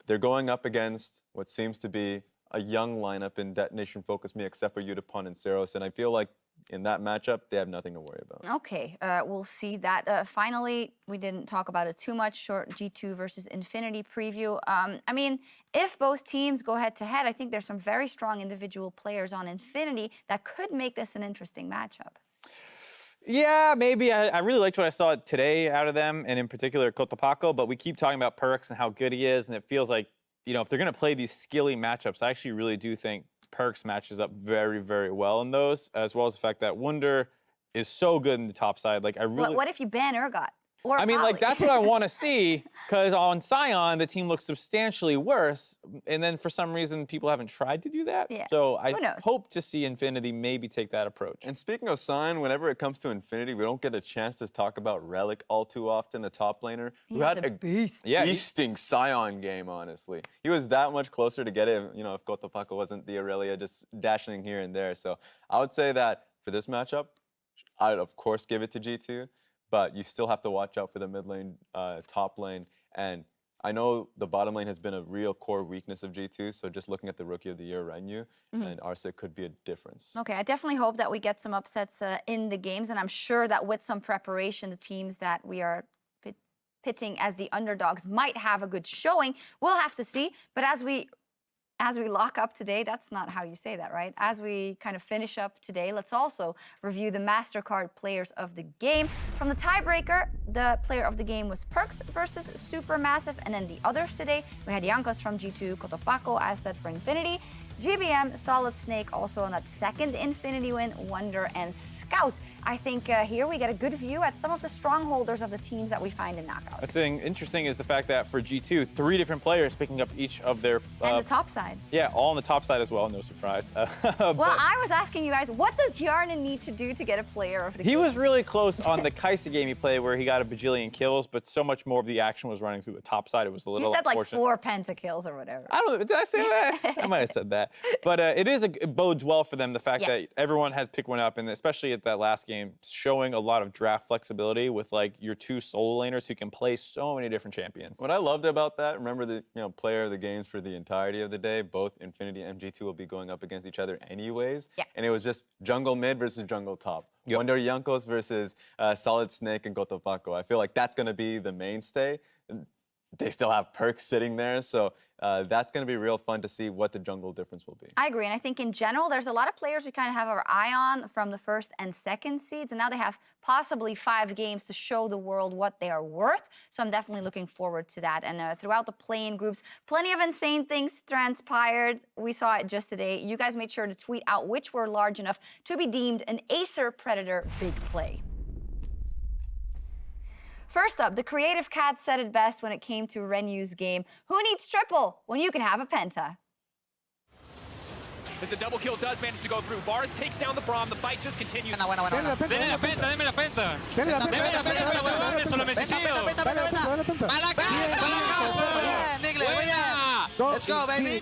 they're going up against what seems to be a young lineup in Detonation Focus Me, except for Yutapon and Seros, and I feel like in that matchup, they have nothing to worry about. Okay, we'll see that. Finally, we didn't talk about it too much, short G2 versus Infinity preview. I mean, if both teams go head-to-head, I think there's some very strong individual players on Infinity that could make this an interesting matchup. Yeah, maybe. I really liked what I saw today out of them, and in particular, Cotopaco, but we keep talking about Perkz and how good he is, and it feels like, you know, if they're going to play these skilly matchups, I actually really do think Perkz matches up very, very well in those, as well as the fact that Wunder is so good in the top side. Like, I really... What if you ban Urgot? Or I mean, Akali? like, that's what I want to see, because on Sion, the team looks substantially worse, and then for some reason, people haven't tried to do that. Yeah. So I hope to see Infinity maybe take that approach. And speaking of Sion, whenever it comes to Infinity, we don't get a chance to talk about Relic all too often, the top laner, who had a beast. Yeah, beasting Sion game, honestly. He was that much closer to get it, you know, if Cotopaco wasn't the Aurelia just dashing here and there. So I would say that for this matchup, I'd of course give it to G2. But you still have to watch out for the mid lane, top lane. And I know the bottom lane has been a real core weakness of G2, so just looking at the Rookie of the Year, Renyu, and Arce could be a difference. Okay, I definitely hope that we get some upsets in the games, and I'm sure that with some preparation, the teams that we are pitting as the underdogs might have a good showing. We'll have to see, but as we lock up today, that's not how you say that, right? As we kind of finish up today, let's also review the MasterCard players of the game. From the tiebreaker, the player of the game was Perkz versus SuperMassive, and then the others today, we had Jankos from G2, Cotopaco, as said for Infinity, GBM, Solid Snake also on that second Infinity win, Wunder and Scout. I think here we get a good view at some of the strongholders of the teams that we find in Knockout. What's interesting is the fact that for G2, 3 different players picking up each of their... and the top side. Yeah, all on the top side as well, no surprise. Well, I was asking you guys, what does Hjarnan need to do to get a player of the game? He was really close on the Kai'Sa game he played where he got a bajillion kills, but so much more of the action was running through the top side. It was a little You said like unfortunate. 4 pentakills or whatever. I don't know, did I say that? I might have said that. But it bodes well for them, the fact that everyone had picked one up, and especially at that last game, showing a lot of draft flexibility with like your 2 solo laners who can play so many different champions. What I loved about that, remember the player of the games for the entirety of the day, both Infinity and G2 will be going up against each other anyways. Yeah. And it was just jungle mid versus jungle top. Wunder Jankos versus Solid Snake and Cotopaco. I feel like that's going to be the mainstay. They still have Perkz sitting there, so that's going to be real fun to see what the jungle difference will be. I agree, and I think in general, there's a lot of players we kind of have our eye on from the first and second seeds, and now they have possibly 5 games to show the world what they are worth, so I'm definitely looking forward to that. And throughout the play-in groups, plenty of insane things transpired. We saw it just today. You guys made sure to tweet out which were large enough to be deemed an Acer Predator big play. First up, the Creative Cat said it best when it came to Renyu's game. Who needs triple when you can have a penta? As the double kill does manage to go through, Bars takes down the Braum, the fight just continues. Deme la penta. Deme la penta, huevón, eso lo necesito. Let's go, baby.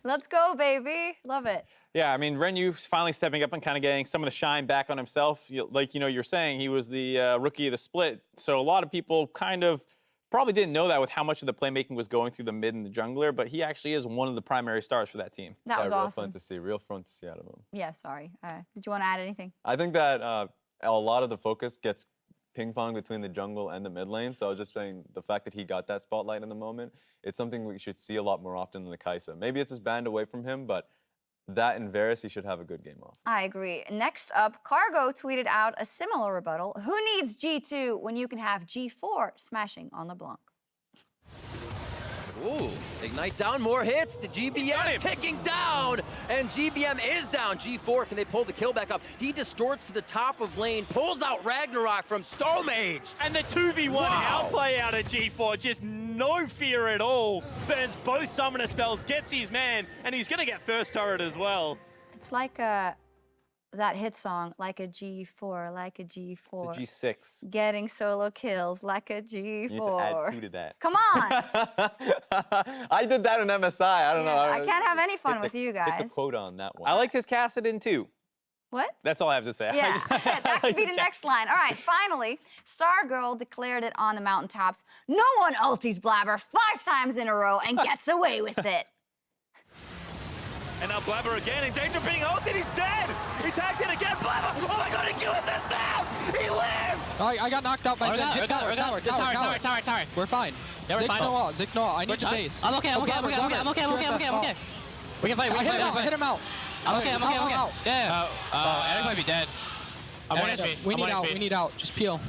Let's go, baby. Love it. Yeah, I mean, Renyu's finally stepping up and kind of getting some of the shine back on himself. Like, you're saying, he was the rookie of the split. So a lot of people kind of probably didn't know that with how much of the playmaking was going through the mid and the jungler, but he actually is one of the primary stars for that team. That was real awesome. Fun to see, real fun to see out of him. Yeah, sorry. Did you want to add anything? I think that a lot of the focus gets ping-pong between the jungle and the mid lane, so I was just saying the fact that he got that spotlight in the moment, it's something we should see a lot more often than the Kai'Sa. Maybe it's just banned away from him, but that and Varus, he should have a good game off. I agree. Next up, Cargo tweeted out a similar rebuttal. Who needs G2 when you can have G4 smashing on LeBlanc? Ooh. Ignite down, more hits to GBM, ticking down, and GBM is down. G4, can they pull the kill back up? He distorts to the top of lane, pulls out Ragnarok from Stomaged. And the 2v1 outplay out of G4, just no fear at all. Burns both summoner spells, gets his man, and he's gonna get first turret as well. It's like that hit song, like a G4, like a G4. It's a G6. Getting solo kills like a G4. You need to add 2 to that. Come on! I did that in MSI. I don't know. I can't have any fun with you guys. Get the quote on that one. I liked his Kassadin too. What? That's all I have to say. Yeah, that could be the next line. All right, finally, Stargirl declared it on the mountaintops. No one ulties Blabber 5 times in a row and gets away with it. And now Blabber again in danger of being ulted. He's dead. He tags in again. Blabber. Oh my god, he kills this now. He lived. I got knocked out by Jhin. Tower. We're fine. Yeah, we're fine. Ziggs no, I need your base. I'm okay. We can fight. I hit him out. I'm okay. Yeah. Eric might be dead. We need out. Just peel.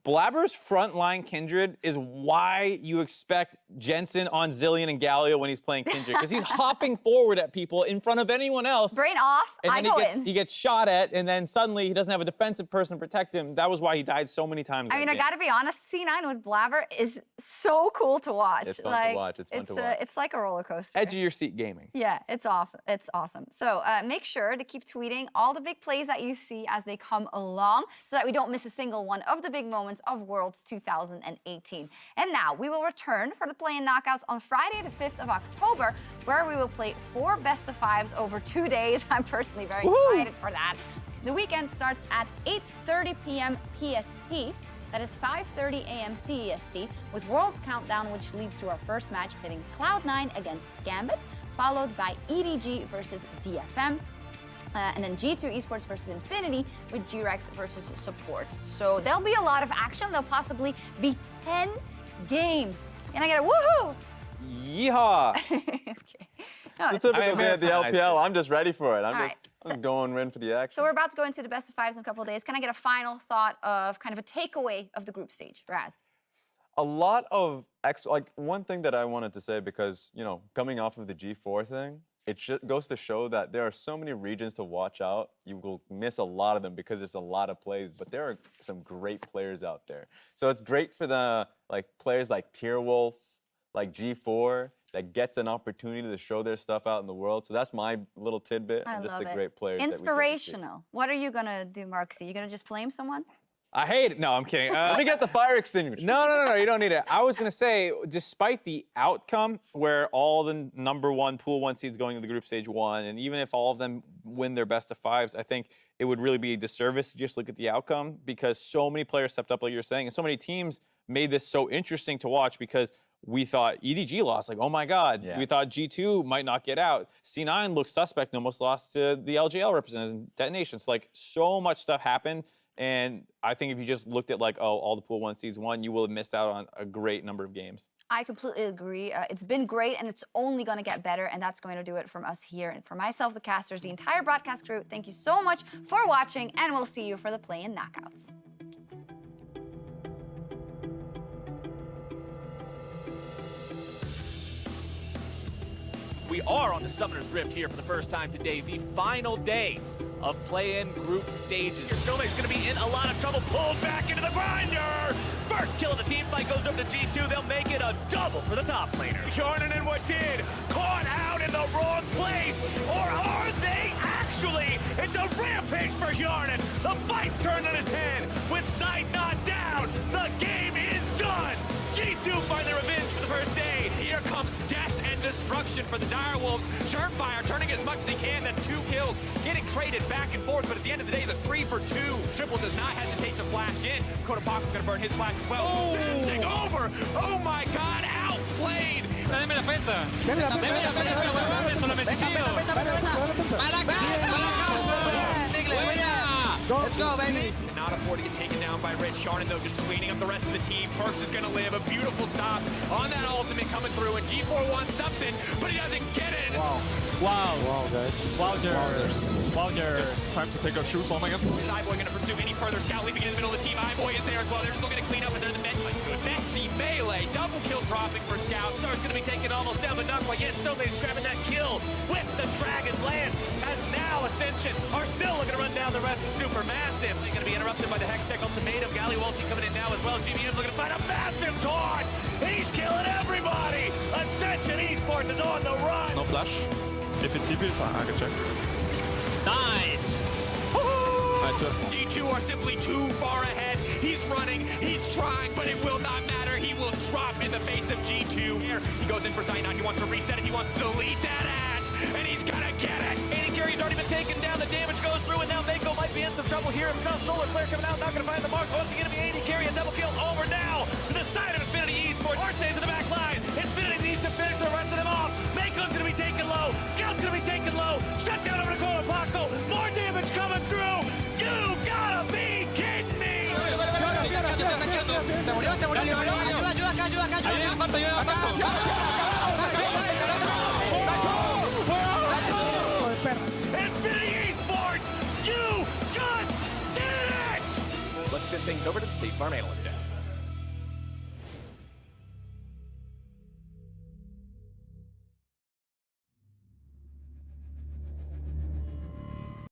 Blabber's frontline Kindred is why you expect Jensen on Zilean and Galio when he's playing Kindred, because he's hopping forward at people in front of anyone else. Brain off, and I then go in. he gets shot at, and then suddenly he doesn't have a defensive person to protect him. That was why he died so many times. I mean, I gotta be honest, C9 with Blabber is so cool to watch. It's fun to watch. It's fun to watch. It's like a roller coaster. Edge of your seat gaming. Yeah, it's awesome. So make sure to keep tweeting all the big plays that you see as they come along so that we don't miss a single one of the big moments of Worlds 2018. And now we will return for the play-in knockouts on Friday the 5th of October, where we will play 4 best-of-5s over 2 days. I'm personally very excited for that. The weekend starts at 8:30 p.m. PST. That is 5:30 a.m. CEST, with Worlds Countdown, which leads to our first match pitting Cloud9 against Gambit, followed by EDG versus DFM. And then G2 Esports versus Infinity with G-Rex versus Support. So there'll be a lot of action. There'll possibly be 10 games. And I get a woohoo! Yeehaw! Okay. No, It's a typical day at the LPL. I'm just ready for it. I'm going in for the action. so we're about to go into the best of 5s in a couple of days. Can I get a final thought of kind of a takeaway of the group stage, Raz? A lot of one thing that I wanted to say, because coming off of the G4 thing, it goes to show that there are so many regions to watch out. You will miss a lot of them because there's a lot of plays, but there are some great players out there. So it's great for the players like Tearwolf, like G4, that gets an opportunity to show their stuff out in the world. So that's my little tidbit. I and just love the it. great players. Inspirational. What are you gonna do, Marksy? You gonna just flame someone? I hate it. No, I'm kidding. Let me get the fire extinguisher. No, you don't need it. I was going to say, despite the outcome where all the #1 Pool 1 seeds going to the group stage 1, and even if all of them win their best of 5s, I think it would really be a disservice to just look at the outcome, because so many players stepped up, like you're saying, and so many teams made this so interesting to watch, because we thought EDG lost, like, oh my God. Yeah. We thought G2 might not get out. C9 looked suspect and almost lost to the LGL representatives and detonations. Like, so much stuff happened. And I think if you just looked at all the Pool 1 seeds won, you will have missed out on a great number of games. I completely agree. It's been great, and it's only going to get better, and that's going to do it from us here. And for myself, the casters, the entire broadcast crew, thank you so much for watching, and we'll see you for the play-in knockouts. We are on the Summoner's Rift here for the first time today, the final day of play-in group stages. Your Stomaged's gonna be in a lot of trouble, pulled back into the grinder! First kill of the team fight goes over to G2, they'll make it a double for the top laner. Hjarnan and Wadid caught out in the wrong place, or are they actually? It's a rampage for Hjarnan! The fight's turned on its head, with Zeitnot down, the game is done! G2 find their revenge for the first day. Here comes death and destruction for the Direwolves. Sharpfire turning as much as he can. That's 2 kills. Getting traded back and forth, but at the end of the day, the 3 for 2. Triple does not hesitate to flash in. Kotapaku's gonna burn his flash as well. Dancing over. Oh my God, outplayed. Dame la penta. Solo Let's go, baby. Not afford to get taken down by Rich. Hjarnan, though, just cleaning up the rest of the team. Perkz is going to live. A beautiful stop on that ultimate coming through. And G4 wants something, but he doesn't get it. Wow, guys. Wunder. Time to take our shoes. Oh my God. Is iBoy going to pursue any further? Scout leaping in the middle of the team. iBoy is there as well. They're just looking to clean up, and they're the messy melee. Double kill dropping for Scout. knockout. Star's going to be taken almost down the knuckle, yet Stomaged grabbing that kill with the Dragon's Lance, as now Ascension are still looking to run down the rest of SuperMassive. They're going to be interrupted by the Hex Tech ultimatum. Galio ulti coming in now as well. GBM looking to find a massive torch. He's killing everybody. Ascension Esports is on the run. No flash. If it's TP, I can check. Nice. Nice work. G2 are simply too far ahead. He's running, he's trying, but it will not matter. He will drop in the face of G2. Here, he goes in for Zeitnot. He wants to reset it. He wants to delete that Ashe, and he's gonna get it. AD carry's already been taken down. The damage goes through, and now Mako might be in some trouble here himself. Solar Flare coming out, not gonna find the mark. Oh, the enemy AD carry, a double kill over now to the side of Infinity Esports. Arce's in the back line. Infinity needs to finish the rest of them off. Mako's gonna be taken low. Scout's gonna be taken low. Shut down over to Cola Paco. More damage coming through. You gotta be kidding me! Infinity Esports, you just did it! Let's send things over to the State Farm Analyst Desk.